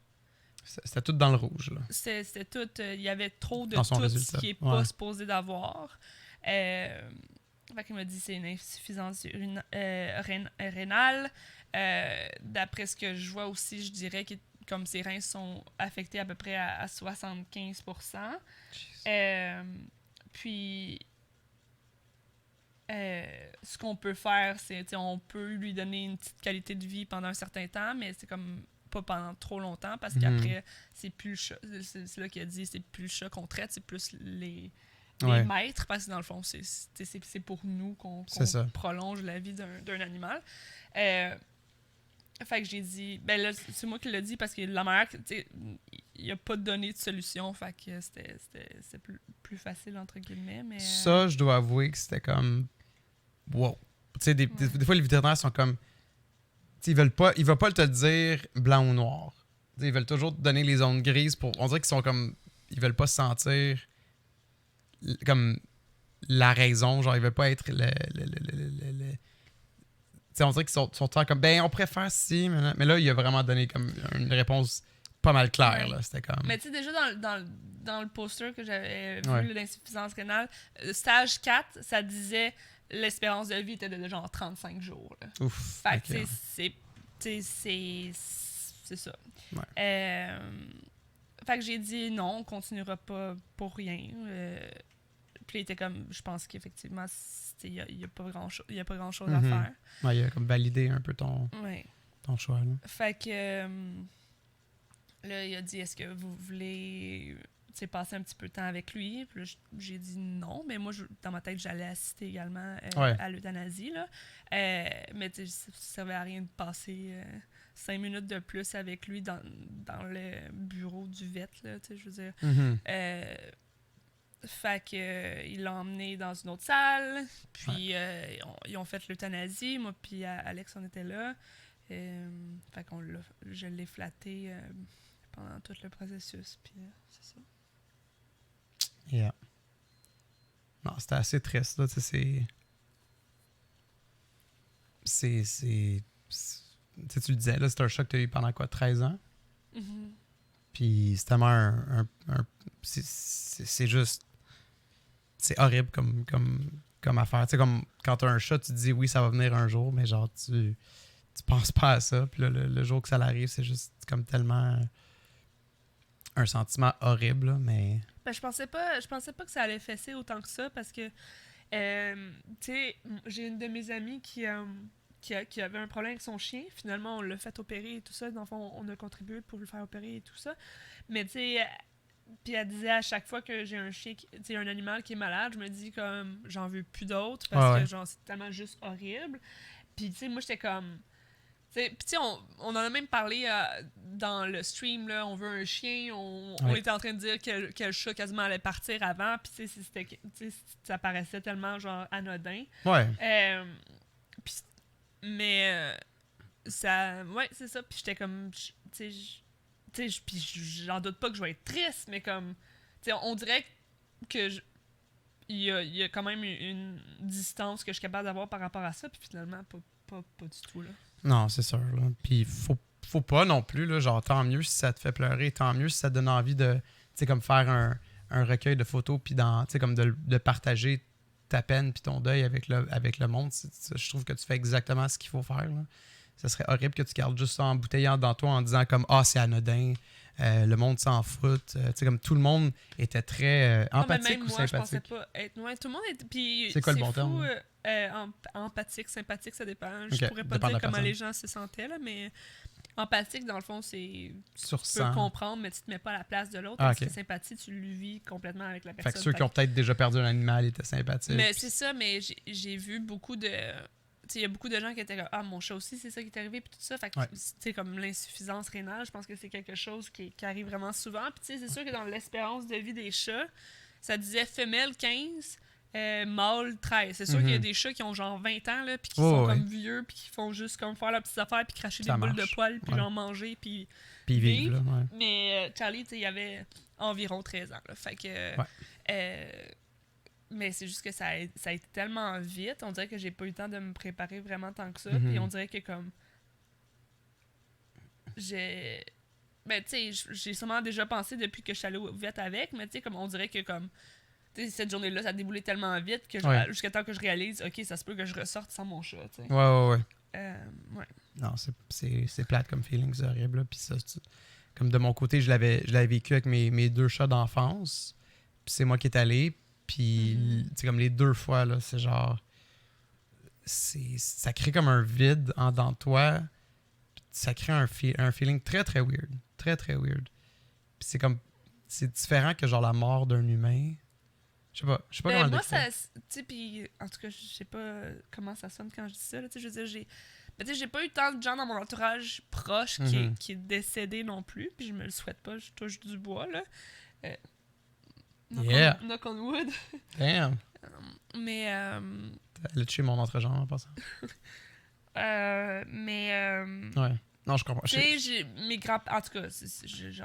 C'était tout dans le rouge. Là. C'était tout. Il y avait trop de Dans son tout résultat. ce qui est Ouais. pas supposé d'avoir. Fait qu'il m'a dit c'est une insuffisance rénale. D'après ce que je vois aussi, je dirais que comme ses reins sont affectés à peu près à 75%. Puis ce qu'on peut faire, c'est on peut lui donner une petite qualité de vie pendant un certain temps, mais c'est comme pas pendant trop longtemps parce qu'après, c'est plus le chat. C'est là qu'il a dit c'est plus le chat qu'on traite, c'est plus les maîtres, parce que dans le fond, c'est pour nous qu'on prolonge la vie d'un animal. Fait que j'ai dit, ben là, c'est moi qui l'ai dit parce que la manière, il a pas donné de solution, fait que c'était plus facile, entre guillemets. Mais, Ça, je dois avouer que c'était comme. Wow. Tu sais, des fois, les vétérinaires sont comme. Tu sais, ils veulent pas te le dire blanc ou noir. Tu sais, ils veulent toujours te donner les zones grises pour. On dirait qu'ils sont comme. Ils veulent pas se sentir comme la raison, genre ils veulent pas être le tu sais, on dirait qu'ils sont tout le temps comme ben on préfère si, mais là il a vraiment donné comme une réponse pas mal claire. Là. C'était comme... Mais tu sais, déjà dans le poster que j'avais vu, Ouais. l'insuffisance rénale, stage 4, ça disait l'espérance de vie était de genre 35 jours. Là. Ouf. Fait que ok. c'est ça. Ouais. Fait que j'ai dit non, on continuera pas pour rien. Puis il était comme, je pense qu'effectivement, il y a pas grand-chose à Mhm. faire. Ouais, il a comme validé un peu ton Ouais. choix. Là. Fait que là, il a dit, est-ce que vous voulez passer un petit peu de temps avec lui? Puis là, j'ai dit non, mais moi, dans ma tête, j'allais assister également à l'euthanasie. Là. Mais ça ne servait à rien de passer 5 minutes de plus avec lui dans le bureau du vet, là, je veux dire. Mhm. Fait que il l'a emmené dans une autre salle, puis ils ont fait l'euthanasie. Moi puis Alex, on était là. Fait qu'on je l'ai flatté pendant tout le processus, puis c'est ça. Yeah. Non, c'était assez triste, là, tu sais, tu sais, tu le disais, là, c'est un choc que tu as eu pendant quoi, 13 ans? Mm-hmm. Puis c'est tellement c'est juste... C'est horrible comme affaire. Tu sais, comme quand t'as un chat, tu te dis oui, ça va venir un jour, mais genre, tu penses pas à ça. Puis là, le jour que ça l'arrive, c'est juste comme tellement un sentiment horrible, là, mais... Ben, je pensais pas que ça allait fesser autant que ça, parce que, tu sais, j'ai une de mes amies qui avait un problème avec son chien. Finalement, on l'a fait opérer et tout ça. Dans le fond, on a contribué pour le faire opérer et tout ça. Mais tu sais, puis elle disait à chaque fois que j'ai un chien, un animal qui est malade, je me dis comme, j'en veux plus d'autres parce que genre, c'est tellement juste horrible. Puis tu sais, moi, j'étais comme... Puis tu sais, on en a même parlé dans le stream, là, on veut un chien, on était en train de dire que le chat quasiment allait partir avant, puis tu sais, ça paraissait tellement genre anodin. Ouais. Mais ça... Ouais, c'est ça, puis j'étais comme... Tu sais, puis j'en doute pas que je vais être triste, mais comme... Tu sais, on dirait que il y a quand même une distance que je suis capable d'avoir par rapport à ça, puis finalement, pas du tout, là. Non, c'est sûr. Là. Puis faut pas non plus, là, genre tant mieux si ça te fait pleurer, tant mieux si ça te donne envie de, tu sais, comme faire un recueil de photos, puis tu sais, comme de partager ta peine puis ton deuil avec le monde. Je trouve que tu fais exactement ce qu'il faut faire. Là. Ça serait horrible que tu gardes juste ça embouteillant dans toi en disant comme « Ah, c'est anodin, le monde s'en fout. » Tu sais, comme tout le monde était très empathique ou sympathique. Je pensais pas être... Ouais, tout le monde était... Puis c'est quoi le bon terme? Empathique, sympathique, ça dépend. Je Okay, pourrais pas dire comment les gens se sentaient, là, mais Empathique, dans le fond, c'est... Sur Tu peux 100. comprendre, mais tu te mets pas à la place de l'autre. Ah, Parce ok. que sympathie, tu le vis complètement avec la Fait personne. que ceux qui ont peut-être déjà perdu un animal étaient sympathiques. Mais c'est ça, mais j'ai vu beaucoup de... Tu sais, il y a beaucoup de gens qui étaient comme « Ah, mon chat aussi, c'est ça qui est arrivé. » Puis tout ça. Fait que, Ouais. tu sais, comme l'insuffisance rénale, je pense que c'est quelque chose qui arrive vraiment souvent. Puis tu sais, c'est sûr que dans l'espérance de vie des chats, ça disait femelle 15, mâle 13. C'est sûr qu'il y a des chats qui ont genre 20 ans, là, puis qui sont comme vieux, puis qui font juste comme faire leurs petites affaires, puis cracher Ça des boules marche. de poils, puis Ouais. genre manger, puis Puis ils vivent, là. Ouais. mais Charlie, tu sais, il avait environ 13 ans. Là, fait que. Mais c'est juste que ça a été tellement vite. On dirait que j'ai pas eu le temps de me préparer vraiment tant que ça. Puis on dirait que comme. Ben, tu sais, j'ai sûrement déjà pensé depuis que je suis allée au vet avec, mais tu sais, comme on dirait que comme. Tu sais, cette journée-là, ça a déboulé tellement vite que jusqu'à temps que je réalise, ok, ça se peut que je ressorte sans mon chat, tu sais. Ouais. Ouais. Non, c'est plate comme feeling, c'est horrible. Là. Puis ça, comme de mon côté, je l'avais vécu avec mes 2 chats d'enfance. Puis c'est moi qui est allé. Puis, tu sais, comme les 2 fois, là, c'est genre. Ça crée comme un vide en dedans de toi. Ça crée un feeling très, très weird. Très, très weird. Puis c'est comme. C'est différent que genre la mort d'un humain. Je sais pas Ben, comment moi, le décrire. ça. Tu sais, puis en tout cas, je sais pas comment ça sonne quand je dis ça. Tu sais, je veux dire, ben, tu sais, j'ai pas eu tant de gens dans mon entourage proche qui est décédé non plus, puis je me le souhaite pas, je touche du bois, là. Knock on wood. Damn. Mais. T'allais tuer mon entrejambe en passant. Ouais. Non, je comprends. Tu sais, j'ai mes grands... En tout cas, je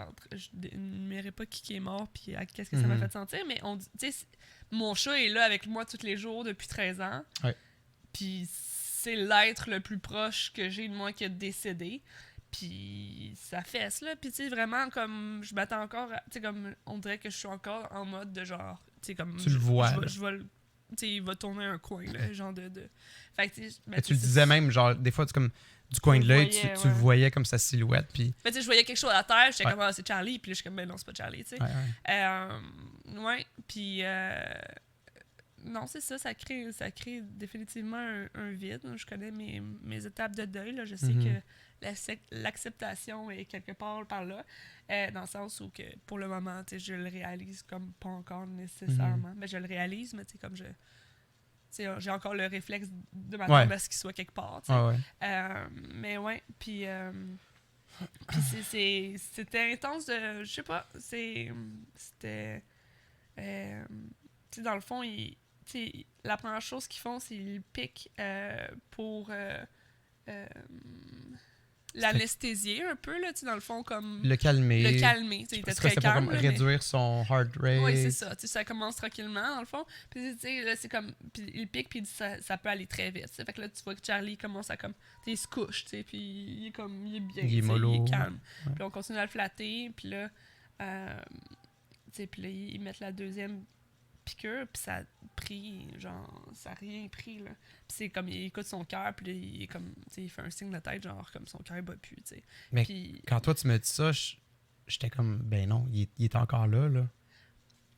n'énumérais pas qui est mort puis qu'est-ce que ça m'a fait sentir, mais tu sais, mon chat est là avec moi tous les jours depuis 13 ans. Ouais. Puis c'est l'être le plus proche que j'ai de moi qui a décédé. Puis ça fesse, là. Puis tu sais, vraiment, comme, je m'attends encore... Tu sais, comme, on dirait que je suis encore en mode de genre... Tu sais, comme... Tu le vois, Je vais tu sais, il va tourner un coin, là, genre de... Fait que, tu sais... Mais tu le disais même, genre, des fois, comme du coin de l'œil, tu le voyais comme sa silhouette, puis... Mais tu sais, je voyais quelque chose à terre, j'étais comme, ah, c'est Charlie, puis là, je suis comme, ben non, c'est pas Charlie, tu sais. Ouais, puis... non, c'est ça, ça crée définitivement un vide. Je connais mes étapes de deuil, là. Je sais que l'acceptation est quelque part par là, dans le sens où que, pour le moment, tu sais, je le réalise comme pas encore nécessairement. Mais je le réalise, mais tu sais, comme je... j'ai encore le réflexe de m'attendre à ce qu'il soit quelque part. Mais ouais, puis c'était intense de... Je sais pas, c'était... tu sais, dans le fond, la première chose qu'ils font, c'est qu'ils piquent pour l'anesthésier un peu, là, tu sais, dans le fond, comme... Le calmer. Il était très c'est calme. pour comme réduire son heart rate. Oui, c'est ça. Tu sais, ça commence tranquillement, dans le fond. Puis, tu sais, là, c'est comme... Puis il pique, puis ça peut aller très vite. T'sais. Fait que là, tu vois que Charlie commence à comme... Tu sais, il se couche, tu sais, puis il est comme... Il est bien, il est mollo. Il est calme. Ouais. Puis on continue à le flatter, puis là... tu sais, puis là, ils mettent la deuxième piqûre, puis ça a pris, genre... Ça a rien pris, là. Puis c'est comme, il écoute son cœur, puis là, il est comme... Tu sais, il fait un signe de tête, genre, comme son cœur bat plus, tu sais. Mais puis, quand toi, tu me dis ça, j'étais comme, ben non, il est encore là.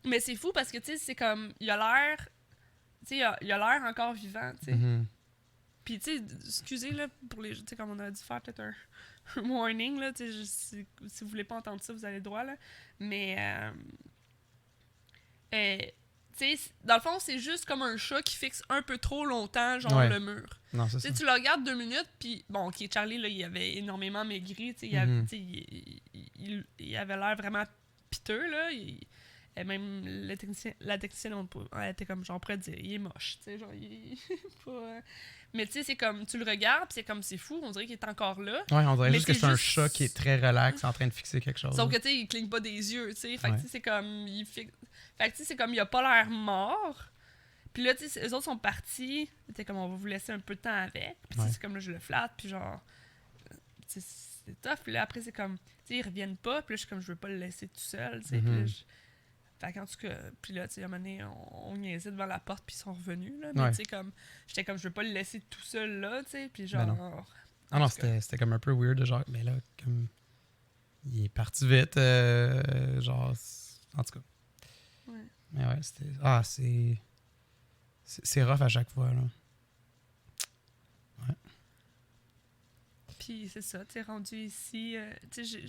Mais c'est fou parce que, tu sais, c'est comme, il a l'air, tu sais, il a l'air encore vivant, tu sais. Puis, tu sais, excusez, là, pour les, tu sais, comme on a dû faire peut-être un warning, là, tu sais, si vous voulez pas entendre ça, vous avez le droit, là. Mais, tu sais, dans le fond, c'est juste comme un chat qui fixe un peu trop longtemps, genre, le mur. Non, c'est ça. Tu sais, tu le regardes 2 minutes, puis bon, ok, Charlie, là, il avait énormément maigri, tu sais, il avait l'air vraiment piteux, là. Et même la technicienne, elle était comme, genre, près de dire, il est moche, tu sais, genre, il est pas... Mais tu sais, c'est comme, tu le regardes, puis c'est comme, c'est fou, on dirait qu'il est encore là. Ouais, on dirait mais juste que c'est un chat qui est très relax, en train de fixer quelque chose. Sauf que, tu sais, il cligne pas des yeux, tu sais. Fait que, tu sais, c'est comme, fait que, tu sais, c'est comme, il a pas l'air mort. Puis là, tu sais, eux autres sont partis. C'était comme, on va vous laisser un peu de temps avec. Puis c'est comme, là, je le flatte, puis genre... Tu sais, c'est tough. Puis là, après, c'est comme, tu sais, ils reviennent pas. Puis là, je suis comme, je veux pas le laisser tout seul, tu sais. Puis là, fait qu'en tout cas, puis là, tu sais, à un moment donné, on niaisait devant la porte, puis ils sont revenus, là. Mais tu sais, comme, j'étais comme, je veux pas le laisser tout seul, là, tu sais. Puis genre... Ben non. Ah non, c'était comme un peu weird, de genre, mais là, comme... Il est parti vite, genre... En tout cas. Ouais. Mais ouais, c'était... Ah, c'est rough à chaque fois, là. Ouais. Puis c'est ça, tu sais, rendu ici, tu sais,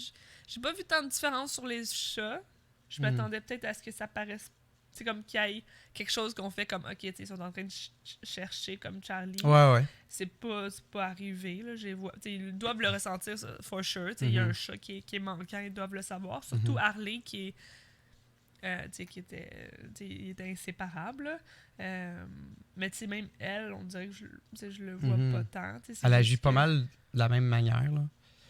j'ai pas vu tant de différence sur les chats. Je m'attendais peut-être à ce que ça paraisse, c'est comme qu'il y ait quelque chose qu'on fait comme, ok, tu sais, ils sont en train de chercher comme Charlie. Ouais. C'est pas arrivé, là, ils doivent le ressentir, ça, for sure, tu sais, il y a un chat qui est manquant, ils doivent le savoir. Surtout Harley qui est... il était inséparable. Mais tu sais, même elle, on dirait que je le vois pas tant. Elle agit pas mal de la même manière. Là.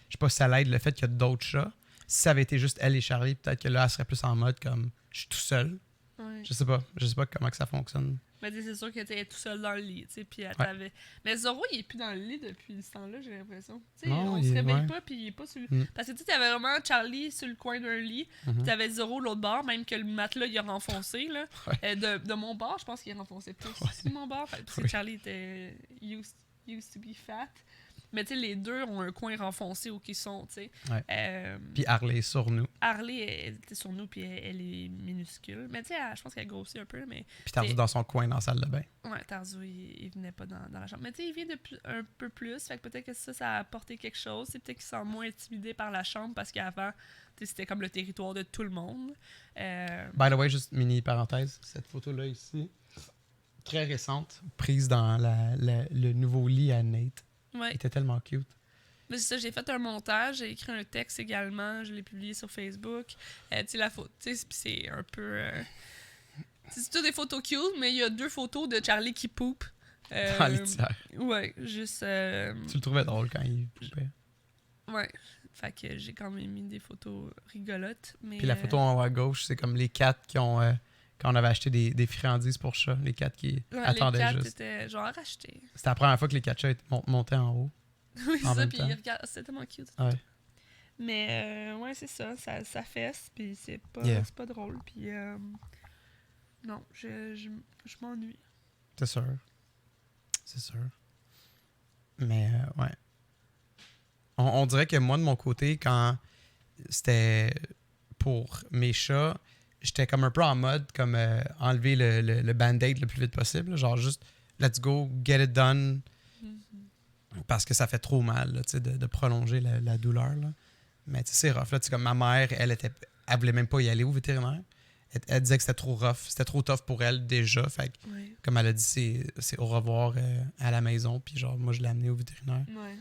Je sais pas si ça l'aide le fait qu'il y a d'autres chats. Si ça avait été juste elle et Charlie, peut-être que là, elle serait plus en mode comme je suis tout seul. Ouais. Je sais pas comment que ça fonctionne. Mais c'est sûr qu'elle était tout seule dans le lit, tu sais, puis elle t'avait... Mais Zoro, il est plus dans le lit depuis ce temps-là, j'ai l'impression. Tu sais, on se réveille pas, puis il est pas sur le... Parce que tu sais, t'avais vraiment Charlie sur le coin d'un lit, puis t'avais Zoro l'autre bord, même que le matelas, il a renfoncé, là. De mon bord, je pense qu'il a renfoncé plus. De mon bord, parce que Charlie était... used to be fat. Mais tu sais, les deux ont un coin renfoncé où ils sont, tu sais. Ouais. Puis Harley est sur nous. Harley, elle était sur nous, puis elle est minuscule. Mais tu sais, je pense qu'elle grossit un peu, mais... Puis Tarzu dans son coin dans la salle de bain. Ouais, Tarzu, il venait pas dans la chambre. Mais tu sais, il vient un peu plus, fait que peut-être que ça a apporté quelque chose. C'est peut-être qu'il se sent moins intimidé par la chambre, parce qu'avant, c'était comme le territoire de tout le monde. By the way, juste mini parenthèse, cette photo-là ici, très récente, prise dans le nouveau lit à Nate. Ouais. Il était tellement cute. Mais c'est ça, j'ai fait un montage, j'ai écrit un texte également, je l'ai publié sur Facebook. Tu sais, la photo, tu sais, c'est un peu... c'est tout des photos cute, mais il y a 2 photos de Charlie qui poupe. Dans la litière. Ouais, juste... Tu le trouvais drôle quand il poupait. Ouais, fait que j'ai quand même mis des photos rigolotes. Mais, puis la photo en haut à gauche, c'est comme les 4 qui ont... quand on avait acheté des friandises pour chat, les 4 qui attendaient les 4 juste. étaient genre rachetés. C'était la première fois que les 4 chats montaient en haut. Oui, c'est ça, puis ils regardent, c'était tellement cute. Ouais. Mais ouais, c'est ça fesse, puis c'est pas drôle, puis non, je m'ennuie. C'est sûr. Mais ouais. On dirait que moi, de mon côté, quand c'était pour mes chats, j'étais comme un peu en mode comme enlever le band-aid le plus vite possible. Genre juste, let's go, get it done. Parce que ça fait trop mal là, de prolonger la douleur. Là. Mais c'est rough. Là, comme ma mère, elle voulait même pas y aller au vétérinaire. Elle disait que c'était trop rough. C'était trop tough pour elle déjà. Fait que, comme elle a dit, c'est au revoir à la maison. Puis genre, moi, je l'ai amené au vétérinaire. Ouais.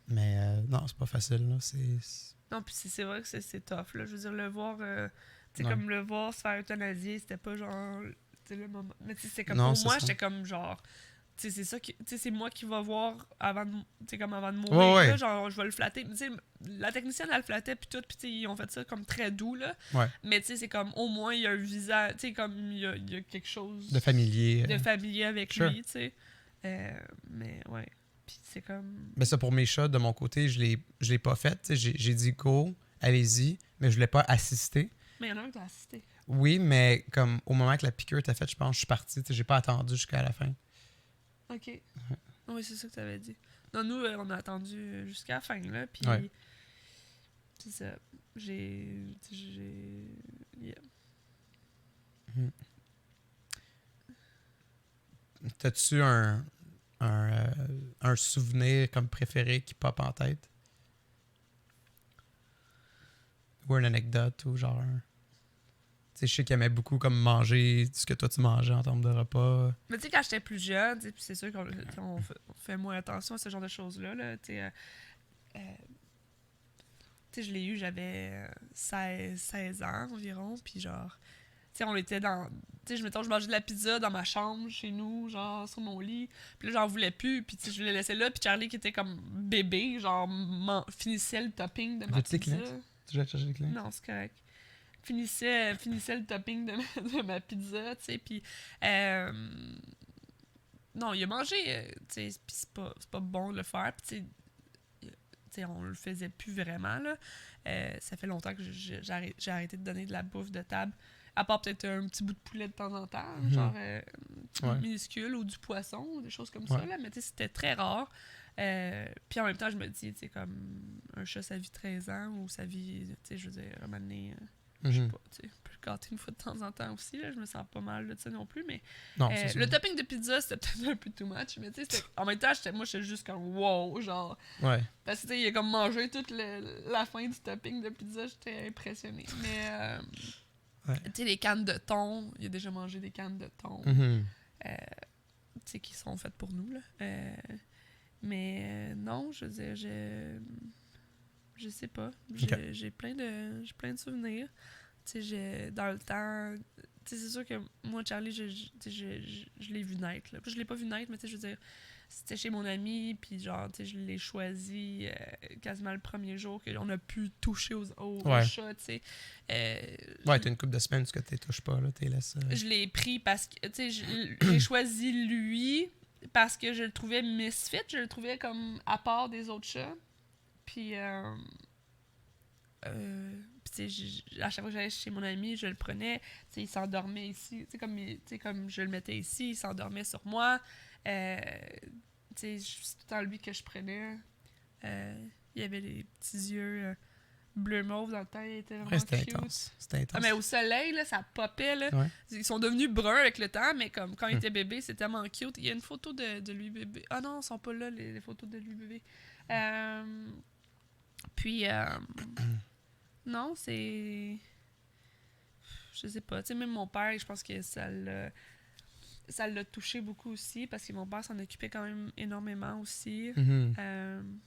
Mais non, c'est pas facile. Là. Non, puis c'est vrai que c'est tough. Là. Je veux dire, le voir... tu sais, comme le voir se faire euthanasier, c'était pas genre... Tu sais, le moment... Mais tu sais, c'est comme... Non, pour moi, j'étais comme genre... Tu sais, c'est ça qui... Tu sais, c'est moi qui va voir avant de mourir. Ouais. Là, genre, je vais le flatter. Tu sais, la technicienne, elle le flattait, puis tout. Puis tu sais, ils ont fait ça comme très doux, là. Ouais. Mais tu sais, c'est comme... Au moins, il y a un visage... Tu sais, comme il y a quelque chose... De familier. De familier avec sure. lui, tu sais. Mais ouais. Puis c'est comme... Mais ça, pour mes chats, de mon côté, je l'ai pas fait. J'ai dit go, allez-y, mais je voulais pas assister. Mais il y en a un qui t'a assisté. Oui, mais comme au moment que la piqûre était faite, je pense que je suis parti. J'ai pas attendu jusqu'à la fin. OK. Oui, c'est ça que tu avais dit. Non, nous, on a attendu jusqu'à la fin, là. Puis, c'est ça. Yeah. T'as-tu un souvenir comme préféré qui pop en tête? Ou une anecdote, ou genre... Je sais qu'il aimait beaucoup comme manger ce que toi tu mangeais en termes de repas. Mais tu sais, quand j'étais plus jeune, puis c'est sûr qu'on fait moins attention à ce genre de choses-là. Là, tu sais, je l'ai eu, j'avais 16 ans environ, puis genre... Tu sais, on était dans... Tu sais, je mangeais de la pizza dans ma chambre, chez nous, genre, sur mon lit. Puis là, j'en voulais plus, puis tu sais, je l'ai laissé là. Puis Charlie, qui était comme bébé, genre, finissait le topping de ma pizza. Tu vas chercher les clés? Non, c'est correct. Finissait le topping de ma pizza, tu sais, puis... non, il a mangé, tu sais, puis c'est pas bon de le faire, puis tu sais, on le faisait plus vraiment, là. Ça fait longtemps que j'ai arrêté de donner de la bouffe de table, à part peut-être un petit bout de poulet de temps en temps, genre minuscule, ou du poisson, ou des choses comme ça, là, mais tu sais, c'était très rare. Puis en même temps, je me dis, tu sais, comme un chat, ça vit 13 ans, ou ça vit, tu sais, je veux dire, un moment donné... je sais pas, tu sais, gâter une fois de temps en temps aussi. Là. Je me sens pas mal de ça non plus. Mais Non, c'est sûr. le topping de pizza, c'était peut-être un peu too much. Mais tu sais, en même temps, j'étais juste comme wow, genre. Ouais. Parce que tu sais, il a comme mangé toute la fin du topping de pizza, j'étais impressionnée. Mais tu sais, les cannes de thon, il a déjà mangé des cannes de thon. Mhm. Tu sais, qui sont faites pour nous, là. Mais non, je veux dire, je sais pas. J'ai plein de souvenirs. Tu sais, dans le temps... Tu sais, c'est sûr que moi, Charlie, je l'ai vu naître, là. Puis je l'ai pas vu naître, mais tu sais, je veux dire, c'était chez mon ami, puis genre, tu sais, je l'ai choisi quasiment le premier jour qu'on a pu toucher au chat, tu sais. Ouais, t'as une couple de semaines que tu touches pas, là, t'es laissé. Je l'ai pris parce que, tu sais, j'ai choisi lui parce que je le trouvais misfit, je le trouvais comme à part des autres chats. Puis, tu sais, à chaque fois que j'allais chez mon ami, je le prenais, tu sais, il s'endormait ici, tu sais, comme je le mettais ici, il s'endormait sur moi. Tu sais, c'est tout le temps lui que je prenais. Il avait les petits yeux bleu mauve dans le temps, il était vraiment c'était cute. intense. C'était intense. Ah, mais au soleil, là, ça popait. Là. Ouais. Ils sont devenus bruns avec le temps, mais comme quand il était bébé, c'est tellement cute. Il y a une photo de lui bébé. Ah non, ils sont pas là, les photos de lui bébé. Puis, non, c'est... Je sais pas. Tu sais, même mon père, je pense que ça l'a touché beaucoup aussi, parce que mon père s'en occupait quand même énormément aussi. Mhm.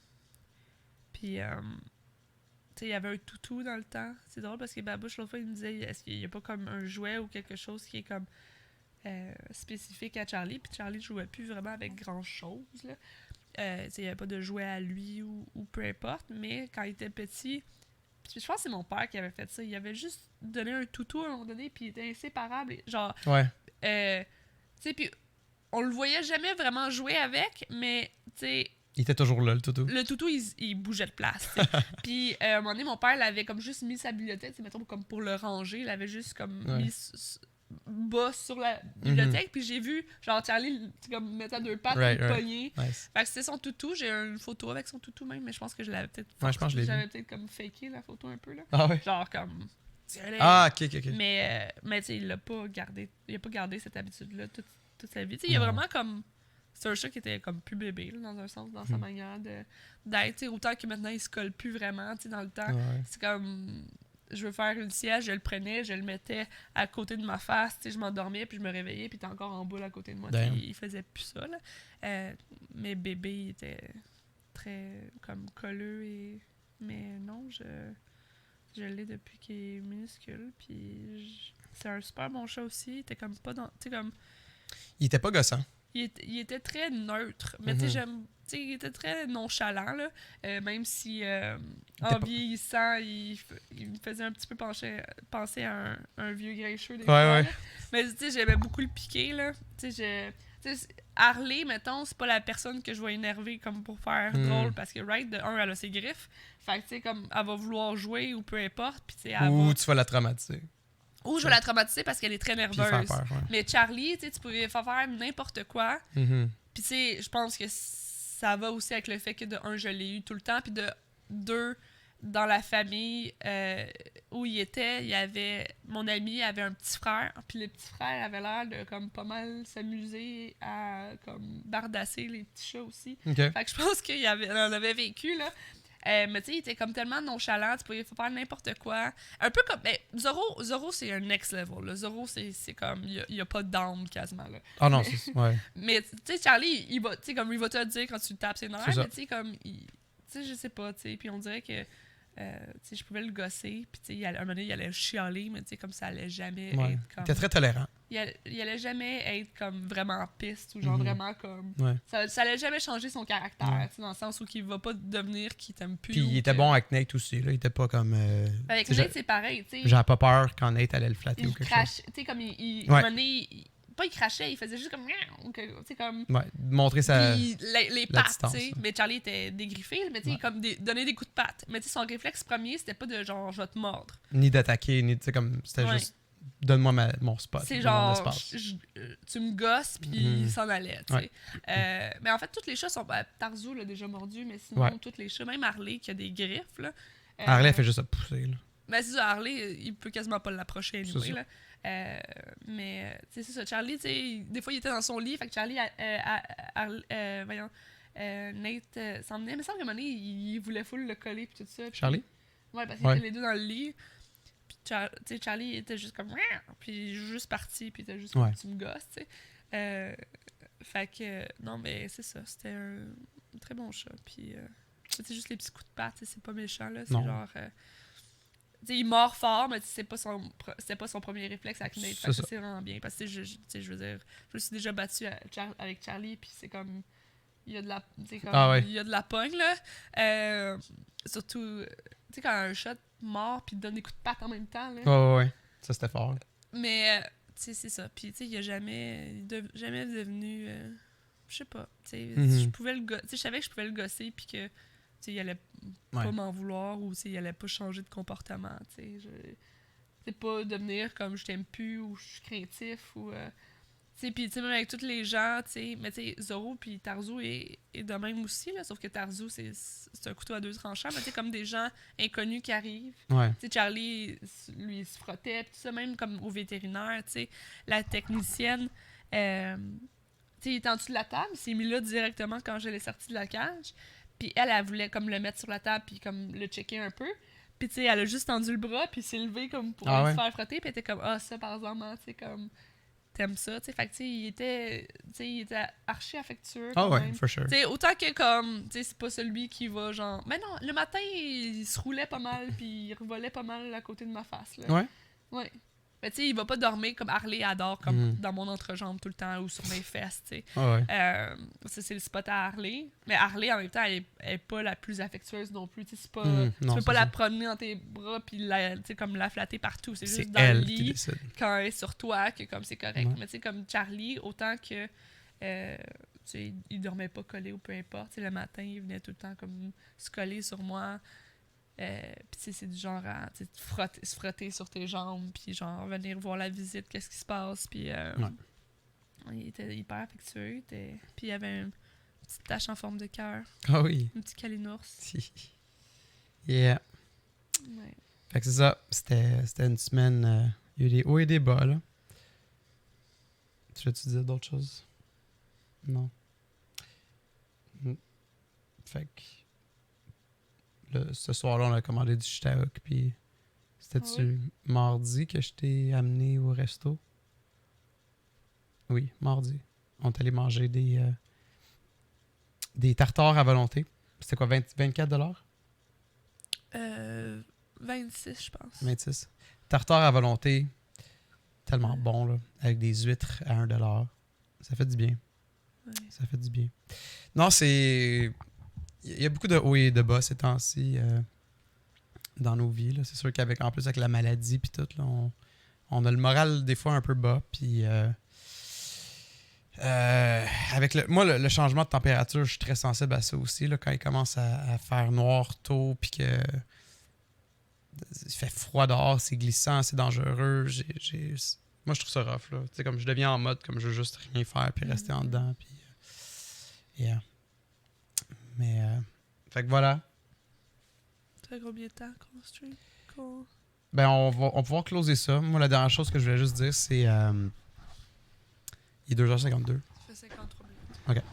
Puis... tu sais, il y avait un toutou dans le temps. C'est drôle parce que Babouche, l'autre fois, il me disait est-ce qu'il n'y a pas comme un jouet ou quelque chose qui est comme spécifique à Charlie. Puis Charlie ne jouait plus vraiment avec grand-chose. Là. Il n'y avait pas de jouet à lui ou peu importe. Mais quand il était petit, je pense que c'est mon père qui avait fait ça. Il avait juste donné un toutou à un moment donné, puis il était inséparable. Genre, ouais. Tu sais, puis on le voyait jamais vraiment jouer avec, mais tu sais. Il était toujours là, le toutou. Le toutou, il bougeait de place. Puis, à un moment donné, mon père l'avait comme juste mis sa bibliothèque, mettons, comme pour le ranger. Il l'avait juste comme mis bas sur la bibliothèque. Puis j'ai vu, genre, Charlie, comme mettait à deux pattes, pogné. Nice. Fait que c'était son toutou. J'ai une photo avec son toutou même, mais je pense que je l'avais peut-être... Ouais, je pense que je l'ai j'avais vu. peut-être comme faké la photo un peu, là. Ah ouais? Genre, comme... Ah, ok. Mais tu sais, il a pas gardé cette habitude-là toute sa vie. Tu sais, il a vraiment comme... C'est un chat qui était comme plus bébé, là, dans un sens, dans sa manière d'être. Autant que maintenant, il se colle plus vraiment. Dans le temps, c'est comme... Je veux faire une sieste, je le prenais, je le mettais à côté de ma face. Je m'endormais, puis je me réveillais, puis il était encore en boule à côté de moi. Il faisait plus ça. Là. Mais bébé, il était très comme colleux. Mais non, je l'ai depuis qu'il est minuscule. Puis c'est un super bon chat aussi. Il était comme pas dans... comme... Il était pas gossant. Il était très neutre, mais tu sais, il était très nonchalant, là. Même si, en vieillissant, il me faisait un petit peu penser à un vieux grincheux des fois. Ouais. Mais tu sais, j'aimais beaucoup le piquer, là. Tu sais, Harley, mettons, c'est pas la personne que je vais énerver comme pour faire drôle, parce que, de un, elle a ses griffes. Fait que, tu sais, comme, elle va vouloir jouer ou peu importe, puis tu sais, tu vas la traumatiser. Ou je vais la traumatiser parce qu'elle est très nerveuse. Faire peur, Mais Charlie, tu pouvais faire n'importe quoi. Mm-hmm. Puis tu sais, je pense que ça va aussi avec le fait que de un, je l'ai eu tout le temps, puis de deux, dans la famille où il y avait mon ami avait un petit frère, puis le petit frère avait l'air de comme pas mal s'amuser à comme bardasser les petits chats aussi. Okay. Fait que je pense qu'il en avait vécu là. Mais tu sais, il était comme tellement nonchalant, tu pouvais faire n'importe quoi. Un peu comme... Ben, Zorro, c'est un next level. Là. Zorro, c'est comme... Il n'y a pas d'âme quasiment. Là. Ah non, c'est... Ouais. Mais tu sais, Charlie, il va te le dire quand tu le tapes ses nerfs, mais tu sais, comme... Tu sais, je sais pas, tu sais. Puis on dirait que... tu sais, je pouvais le gosser, puis tu sais, à un moment donné, il allait chialer, mais tu sais, comme ça allait jamais être comme... Il était très tolérant. Il allait jamais être comme vraiment piste ou genre vraiment comme... Ouais. Ça allait jamais changer son caractère, dans le sens où il va pas devenir qu'il t'aime plus. Puis il était bon avec Nate aussi, là. Il était pas comme... Avec Nate, c'est pareil, tu sais. J'avais pas peur quand Nate allait le flatter ou quelque chose. Tu sais, comme pas il crachait, il faisait juste comme... Tu sais, comme... Ouais, montrer sa... Puis les pattes, tu sais. Ouais. Mais Charlie était dégriffé, mais tu sais, comme donner des coups de patte. Mais tu sais, son réflexe premier, c'était pas de genre, je vais te mordre. Ni d'attaquer, ni, tu sais, comme... C'était juste... Donne-moi mon spot. C'est genre, tu me gosses, puis il s'en allait, tu sais. Mais en fait, tous les chats sont... Tarzou l'a déjà mordu, mais sinon, tous les chats, même Harley, qui a des griffes, là... Harley, elle fait juste à pousser, là. Ben, c'est ça, Harley, il peut quasiment pas l'approcher anyway, C'est ça. là. Mais, tu sais, c'est ça. Charlie, tu sais, des fois, il était dans son lit. Fait que Charlie, voyons, Nate s'en venait. Mais il me semble qu'à un moment donné, il voulait full le coller puis tout ça. Puis, Charlie? ouais, parce qu'ils Ouais. étaient les deux dans le lit. Puis, tu sais, Charlie était juste comme... Puis juste parti, puis il était juste comme, Ouais. tu me gosses, tu sais. Fait que, non, mais c'est ça. C'était un très bon chat. Puis, c'est juste les petits coups de patte, tu sais, c'est pas méchant, là. C'est Non. genre... tu sais, il mord fort, mais c'était pas son premier réflexe avec Nate. Fait que C'est ça. c'est vraiment bien. Parce que, tu sais, je veux dire, je me suis déjà battue avec Charlie, puis c'est comme... Il y a de la... Tu sais, comme... Ah ouais. Il y a de la pogne, là. Surtout, tu sais, quand un chat mord puis donne des coups de patte en même temps, là. Ouais. Ça, c'était fort. Mais, tu sais, c'est ça. Puis, tu sais, il a jamais devenu... je sais pas. Tu sais, Mhm. je savais que je pouvais le gosser, puis que, tu sais, il allait Ouais. pas m'en vouloir, ou, tu sais, il allait pas changer de comportement, tu sais. C'est pas devenir comme je t'aime plus, ou je suis craintif, ou... tu sais, puis, tu sais, même avec tous les gens, tu sais, mais, tu sais, Zoro puis Tarzu est de même aussi, là, sauf que Tarzu, c'est un couteau à deux tranchants, mais, tu sais, comme des gens inconnus qui arrivent. Ouais. Tu sais, Charlie, lui, il se frottait, pis tout ça, même comme au vétérinaire, tu sais, la technicienne, tu sais, il était en dessous de la table, il s'est mis là directement quand je l'ai sorti de la cage, puis elle voulait comme le mettre sur la table, puis comme le checker un peu, puis tu sais, elle a juste tendu le bras, puis s'est levée comme pour Ah aller ouais? se faire frotter, puis elle était comme, ah, ça, par exemple, hein, tu sais, comme, t'aimes ça, tu sais, fait que, tu sais, il était archi affectueux, Ah quand ouais, même. for sure. Tu sais, autant que comme, tu sais, c'est pas celui qui va genre. Mais non, le matin, il se roulait pas mal, puis il revolait pas mal à côté de ma face, là. Ouais? Ouais. Mais tu sais, il va pas dormir comme Harley adore, comme Mhm. dans mon entrejambe tout le temps ou sur mes fesses, tu sais. Ah ouais. Ça, c'est le spot à Harley. Mais Harley, en même temps, elle est pas la plus affectueuse non plus. Tu sais, c'est pas. Mhm. Tu Non, peux pas c'est la ça. promener dans tes bras, puis tu sais, comme la flatter partout. C'est C'est juste dans le elle qui lit décide. quand elle est sur toi que comme c'est correct. Ouais. Mais tu sais, comme Charlie, autant que tu sais, il dormait pas collé ou peu importe. Tu sais, le matin, il venait tout le temps comme se coller sur moi. Puis tu sais, c'est du genre à tu sais, se frotter sur tes jambes, puis genre venir voir la visite, qu'est-ce qui se passe. Puis il était hyper affectueux. Puis il y avait une petite tache en forme de cœur, Ah oui. un petit calinours. Yeah. Ouais. Fait que c'est ça. C'était une semaine. Il y a eu des hauts et des bas, là. Tu veux-tu dire d'autres choses? Non. Fait que. Ce soir-là, on a commandé du shitaok, puis c'était-tu mardi que je t'ai amené au resto? Oui, mardi. On est allé manger des tartares à volonté. C'était quoi, 24$? 26, je pense. 26. Tartare à volonté, tellement bon, là, avec des huîtres à 1$. Ça fait du bien. Ouais. Ça fait du bien. Non, c'est... Il y a beaucoup de hauts et de bas ces temps-ci dans nos vies. Là. C'est sûr qu'avec en plus avec la maladie puis tout, là, on a le moral des fois un peu bas. Puis avec le changement de température, je suis très sensible à ça aussi. Là, quand il commence à faire noir tôt puis que il fait froid dehors, c'est glissant, c'est dangereux. Moi, je trouve ça rough. Là. Tu sais, comme je deviens en mode comme je veux juste rien faire puis rester en dedans. Puis, yeah. Mais, fait que voilà. Ça fait combien de temps qu'on stream? Ben, on va pouvoir closer ça. Moi, la dernière chose que je voulais juste dire, c'est... il est 2h52. Ça fait 53 minutes.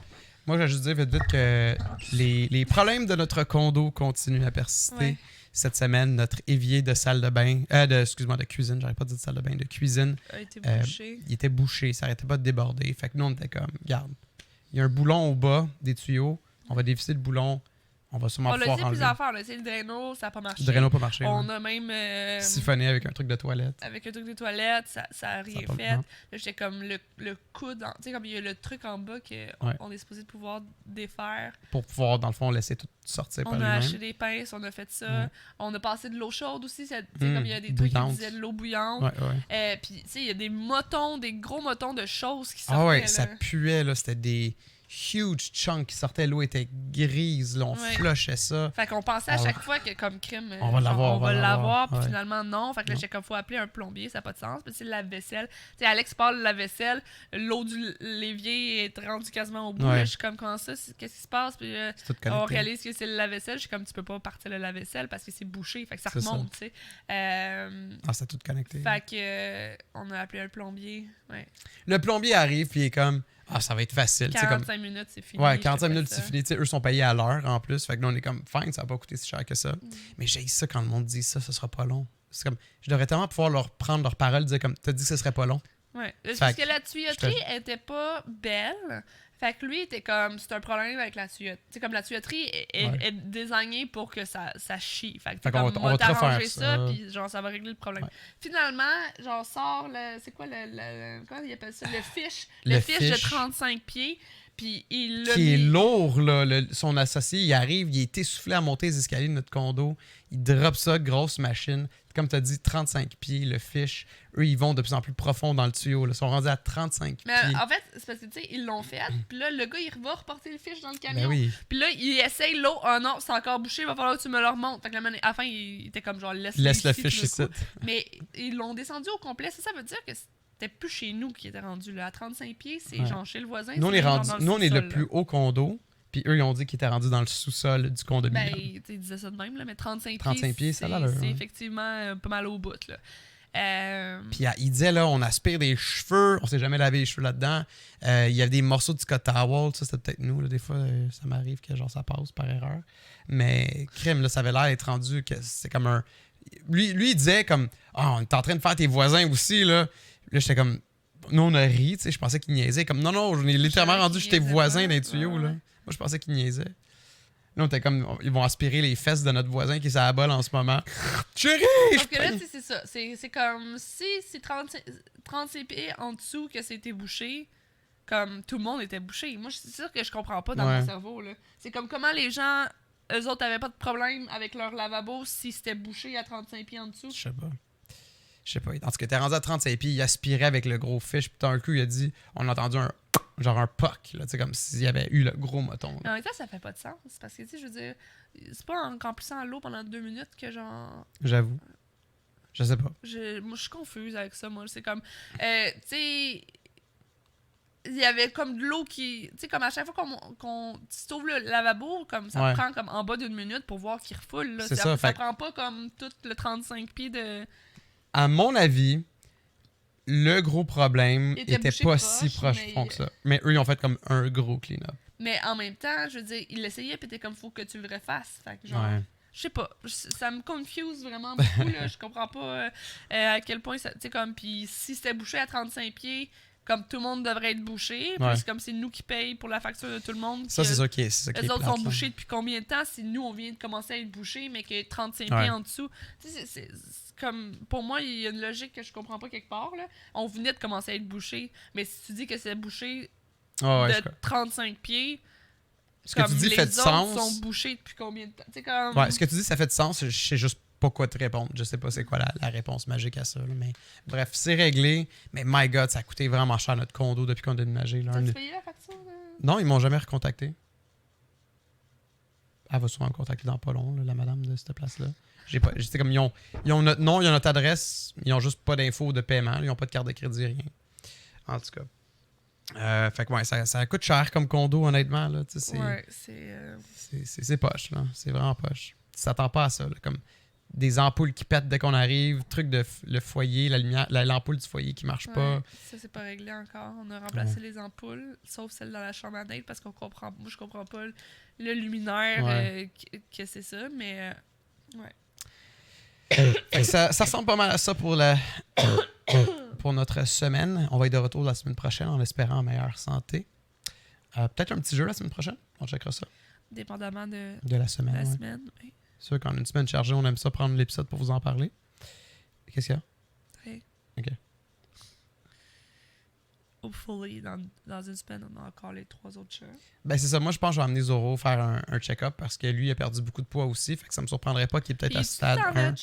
Moi, je vais juste dire vite que les problèmes de notre condo continuent à persister. Ouais. Cette semaine, notre évier de salle de bain... excuse-moi, de cuisine. J'aurais pas dit de salle de bain, de cuisine. A été bouché. Il était bouché. Ça arrêtait pas de déborder. Fait que nous, on était comme... Regarde, il y a un boulon au bas des tuyaux. On va dévisser le boulon. On va sûrement On a pouvoir essayé enlever. plusieurs fois. On a essayé le draino, ça n'a pas marché. Le draino n'a pas marché. On ouais. a même... Siphonné avec un truc de toilette. avec un truc de toilette, ça a rien Ça a pas- fait. non. Là, j'étais comme le coude, tu sais, comme il y a le truc en bas qu'on Ouais. on est supposé de pouvoir défaire. Pour pouvoir, dans le fond, laisser tout sortir par On a acheté lui-même. des pinces, on a fait ça. Ouais. On a passé de l'eau chaude aussi, tu sais, comme il y a des trucs qui bouillante. disaient de l'eau bouillante. Ouais. Puis, tu sais, il y a des gros motons de choses qui Ah sortaient. ouais, là. ça puait, là. C'était des... huge chunk qui sortait. L'eau était grise, là, on flushait ça. Fait qu'on pensait à chaque fois que, comme crime, on va l'avoir. Puis finalement, non. Fait que là, j'ai comme, faut appeler un plombier, ça n'a pas de sens. Puis c'est le lave-vaisselle. Tu sais, Alex parle de lave-vaisselle, l'eau du l'évier est rendue quasiment au bout. Là, je suis comme, comment ça? Qu'est-ce qui se passe? Puis on réalise que c'est le lave-vaisselle. Je suis comme, tu peux pas partir le lave-vaisselle parce que c'est bouché. Fait que ça remonte, tu sais. C'est tout connecté. Fait que, on a appelé un plombier. Ouais. Le plombier arrive, puis il est comme, ça va être facile. 45 minutes, c'est fini. Ouais, 45 minutes, c'est fini. T'sais, eux sont payés à l'heure en plus. Fait que nous, on est comme, fine, ça va pas coûter si cher que ça. Mais j'ai ça quand le monde dit ça sera pas long. C'est comme, je devrais tellement pouvoir leur prendre leur parole, dire comme, t'as dit que ce serait pas long. Ouais. Parce que la tuyauterie était pas belle. Fait que lui, était comme, c'est un problème avec la tuyauterie. Tu sais, comme la tuyauterie est désignée pour que ça chie. Fait que comme, on va t'arranger ça, puis genre, ça va régler le problème. Finalement, genre, sort le. C'est quoi comment il appelle ça? Le fiche. Le fiche de 35 pieds. Puis il l'a qui est lourd, là. Son associé, il arrive, il est essoufflé à monter les escaliers de notre condo. Il drop ça, grosse machine. Comme tu as dit, 35 pieds, le fiche. Eux, ils vont de plus en plus profond dans le tuyau. Là. Ils sont rendus à 35 pieds. Mais en fait, c'est parce que, tu sais, ils l'ont fait. Puis là, le gars, il va reporter le fiche dans le camion. Ben oui. Puis là, il essaye l'eau. Oh non, c'est encore bouché, il va falloir que tu me le remontes. Fait que à la fin, il était comme genre, laisse le fiche ici. Mais ils l'ont descendu au complet. Ça veut dire que c'était plus chez nous qui était rendu là. À 35 pieds, c'est genre chez le voisin. Nous, on est le plus haut condo. Puis eux, ils ont dit qu'ils étaient rendus dans le sous-sol du condominium. Ben, ils disaient ça de même, là, mais 35 pieds, ça a l'air. C'est effectivement pas mal au bout, là. Puis il disait, là, on aspire des cheveux, on s'est jamais lavé les cheveux là-dedans. Il y avait des morceaux de Scott Towel, ça, c'était peut-être nous, là, des fois, ça m'arrive que genre ça passe par erreur. Mais crème, là, ça avait l'air d'être rendu que c'est comme un... Lui, il disait comme, on est en train de faire tes voisins aussi, là. Là, j'étais comme, nous, on a ri, tu sais, je pensais qu'il niaisait. Comme, non, on est littéralement rendu chez tes voisins dans les tuyaux, là. Moi, je pensais qu'ils niaisaient. Là, on était comme, ils vont aspirer les fesses de notre voisin qui est à la balle en ce moment. Chérie! Parce que là, c'est ça. C'est comme si 35 pieds en dessous que c'était bouché, comme tout le monde était bouché. Moi, c'est sûr que je comprends pas dans mon cerveau, là. C'est comme comment les gens, eux autres, avaient pas de problème avec leur lavabo si c'était bouché à 35 pieds en dessous. Je sais pas. En tout cas, t'es rendu à 35 pieds, il aspirait avec le gros fiche, puis d'un coup, il a dit, on a entendu un poc, là, tu sais, comme s'il y avait eu le gros moton. En même temps, ça fait pas de sens, parce que, tu sais, je veux dire, c'est pas en remplissant l'eau pendant 2 minutes que genre... J'avoue. Je sais pas. Moi, je suis confuse avec ça, moi. C'est comme, tu sais... Il y avait comme de l'eau qui... Tu sais, comme à chaque fois qu'on t'ouvre le lavabo, comme ça prend comme en bas d'1 minute pour voir qu'il refoule, là. Ça prend pas comme tout le 35 pieds de... À mon avis... Le gros problème était pas si proche que ça. Mais eux, ils ont fait comme un gros clean-up. Mais en même temps, je veux dire, ils l'essayaient, puis t'es comme, faut que tu le refasses. Fait que genre, je sais pas, ça me confuse vraiment beaucoup, là. Je comprends pas à quel point ça. Tu sais, comme, puis si c'était bouché à 35 pieds, comme tout le monde devrait être bouché, puis c'est comme c'est nous qui payons pour la facture de tout le monde. Ça, c'est ça qui est. Les autres sont bouchés depuis combien de temps si nous, on vient de commencer à être bouchés, mais que 35 pieds en dessous. Tu sais, c'est comme, pour moi, il y a une logique que je comprends pas quelque part, là. On venait de commencer à être bouché, mais si tu dis que c'est bouché de 35 pieds, ce que tu dis fait de sens. Sont bouchés depuis combien de temps? Comme... Ouais, ce que tu dis, ça fait de sens. Je sais juste pas quoi te répondre. Je sais pas c'est quoi la réponse magique à ça. Là, mais bref, c'est réglé. Mais my God, ça a coûté vraiment cher notre condo depuis qu'on a déménagé. T'as-tu payé la facture? Non, ils m'ont jamais recontacté. Elle va souvent me contacter dans pas long, là, la madame de cette place-là. J'étais comme, ils ont notre nom, ils ont notre adresse, ils ont juste pas d'infos de paiement, ils ont pas de carte de crédit, rien. En tout cas. Fait que ouais, ça coûte cher comme condo, honnêtement. Là, c'est poche, là. C'est vraiment poche. Tu t'attends pas à ça, là, comme des ampoules qui pètent dès qu'on arrive, truc de le foyer, la lumière, l'ampoule du foyer qui marche pas. Ça, c'est pas réglé encore. On a remplacé les ampoules, sauf celle dans la chambre à Nate, parce qu'on comprend. Moi, je comprends pas le luminaire que c'est ça, mais ça ressemble pas mal à ça pour pour notre semaine. On va être de retour la semaine prochaine en espérant en meilleure santé. Peut-être un petit jeu la semaine prochaine. On checkera ça. Dépendamment de la semaine. La semaine, oui. C'est sûr qu'en une semaine chargée, on aime ça prendre l'épisode pour vous en parler. Qu'est-ce qu'il y a? Oui. OK. Hopefully, dans une semaine, on a encore les 3 autres chats. Ben c'est ça. Moi, je pense que je vais amener Zoro faire un check-up parce que lui, il a perdu beaucoup de poids aussi. Fait que ça me surprendrait pas qu'il est peut-être à stade 1.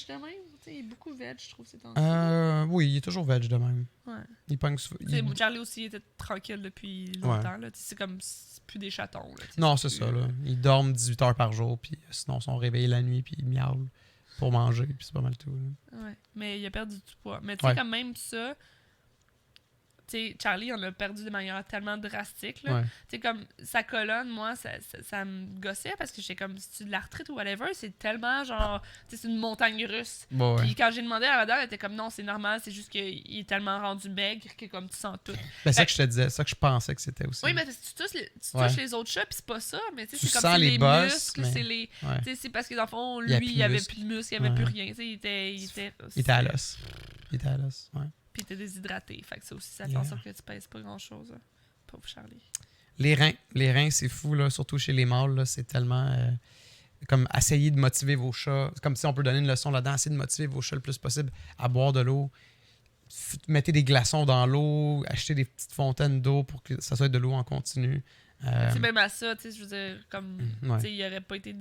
il est beaucoup veg, je trouve, ces temps-ci. Oui, il est toujours veg de même. Ouais. Il pogne souvent. Charlie aussi était tranquille depuis longtemps. Là. C'est comme c'est plus des chatons. Là, non, c'est ça. Là. Ils dorment 18 heures par jour, puis sinon, ils sont réveillés la nuit, puis ils miaulent pour manger, puis c'est pas mal tout. Là. Ouais. Mais il a perdu du poids. Mais tu sais, quand même, ça... Tu sais, Charlie, on a perdu de manière tellement drastique. Tu sais, comme sa colonne, moi, ça me gossait parce que j'étais comme, si tu de l'arthrite ou whatever, c'est tellement genre, tu sais, c'est une montagne russe. Puis quand j'ai demandé à la madame, elle était comme, non, c'est normal, c'est juste qu'il est tellement rendu maigre que comme tu sens tout. C'est ça que je te disais, c'est ça que je pensais que c'était aussi. Oui, mais tu touches les autres chats, puis c'est pas ça, mais tu sais, c'est comme sens les bosses, muscles, mais... c'est les. Tu sais, c'est parce que dans le fond, lui, il y avait plus de muscles, il avait plus rien. Tu sais, il était à l'os. Il était à l'os, ouais. Puis il était déshydraté. Fait que ça aussi, ça fait en sorte que tu pèses pas grand-chose. Hein. Pauvre Charlie. Les reins, c'est fou, là, surtout chez les mâles. Là, c'est tellement... comme essayer de motiver vos chats. Comme si on peut donner une leçon là-dedans. Essayer de motiver vos chats le plus possible à boire de l'eau. Mettez des glaçons dans l'eau. Achetez des petites fontaines d'eau pour que ça soit de l'eau en continu. C'est même à ça, tu sais, je veux dire, comme, tu sais, il aurait pas été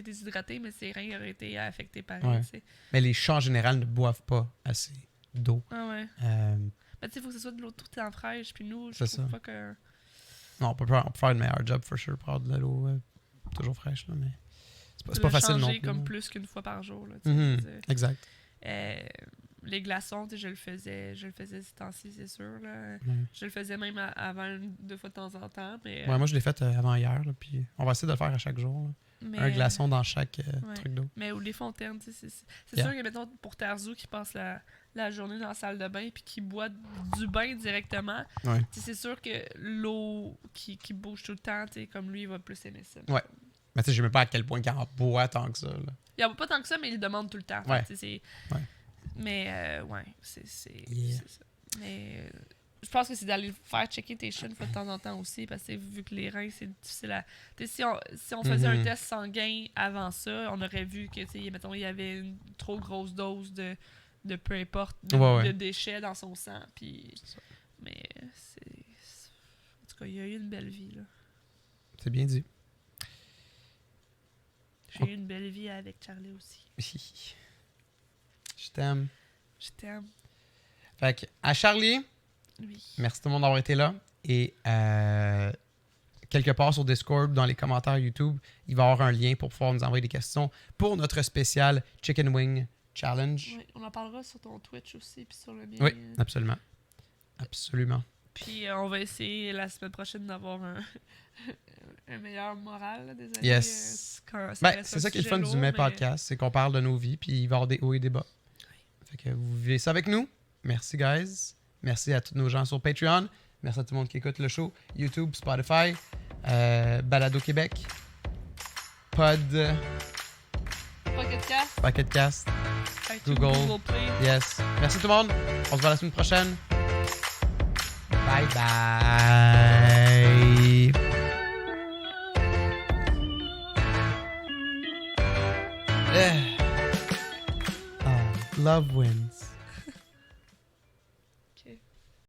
déshydraté, mais ses reins auraient été affectés pareil, tu sais. Mais les chats, en général, ne boivent pas assez d'eau. Ah ouais. Mais tu sais, il faut que ce soit de l'eau tout le temps fraîche, puis nous, je trouve pas que... Non, on peut faire une meilleure job, for sure, pour avoir de l'eau toujours fraîche, là, mais c'est pas facile non plus. Comme plus qu'une fois par jour, là, tu sais. Exact. Les glaçons, je le faisais ces temps-ci, c'est sûr. Là. Je le faisais même avant 2 fois de temps en temps. Mais, moi, je l'ai fait avant hier. Là, puis on va essayer de le faire à chaque jour. Un glaçon dans chaque truc d'eau. Mais ou les fontaines, c'est sûr que, mettons, pour Tarzou qui passe la journée dans la salle de bain puis qui boit du bain directement, c'est sûr que l'eau qui bouge tout le temps, comme lui, il va plus aimer ça. Ouais. Mais tu sais, je ne sais même pas à quel point il en boit tant que ça. Là. Il n'en boit pas tant que ça, mais il le demande tout le temps. Ouais. Mais, c'est ça. Mais je pense que c'est d'aller faire checker tes chats une fois de temps en temps aussi, parce que vu que les reins, c'est difficile à... Si on faisait un test sanguin avant ça, on aurait vu que, mettons, il y avait une trop grosse dose de peu importe, de déchets dans son sang. Puis, mais en tout cas, il a eu une belle vie, là. C'est bien dit. J'ai eu une belle vie avec Charlie aussi. Je t'aime. Je t'aime. Fait que, à Charlie, merci tout le monde d'avoir été là. Et quelque part sur Discord, dans les commentaires YouTube, il va y avoir un lien pour pouvoir nous envoyer des questions pour notre spécial Chicken Wing Challenge. Oui, on en parlera sur ton Twitch aussi, puis sur le mien. Oui, absolument. Absolument. Puis on va essayer la semaine prochaine d'avoir un meilleur moral. Là, désolé. Yes. C'est ça qui est le fun du Mai Podcast, c'est qu'on parle de nos vies, puis il va y avoir des hauts et des bas. Fait que vous vivez ça avec nous. Merci, guys. Merci à tous nos gens sur Patreon. Merci à tout le monde qui écoute le show. YouTube, Spotify, Balado Québec, Pocket Cast, Google Play. Yes. Merci tout le monde. On se voit la semaine prochaine. Bye bye. Love wins.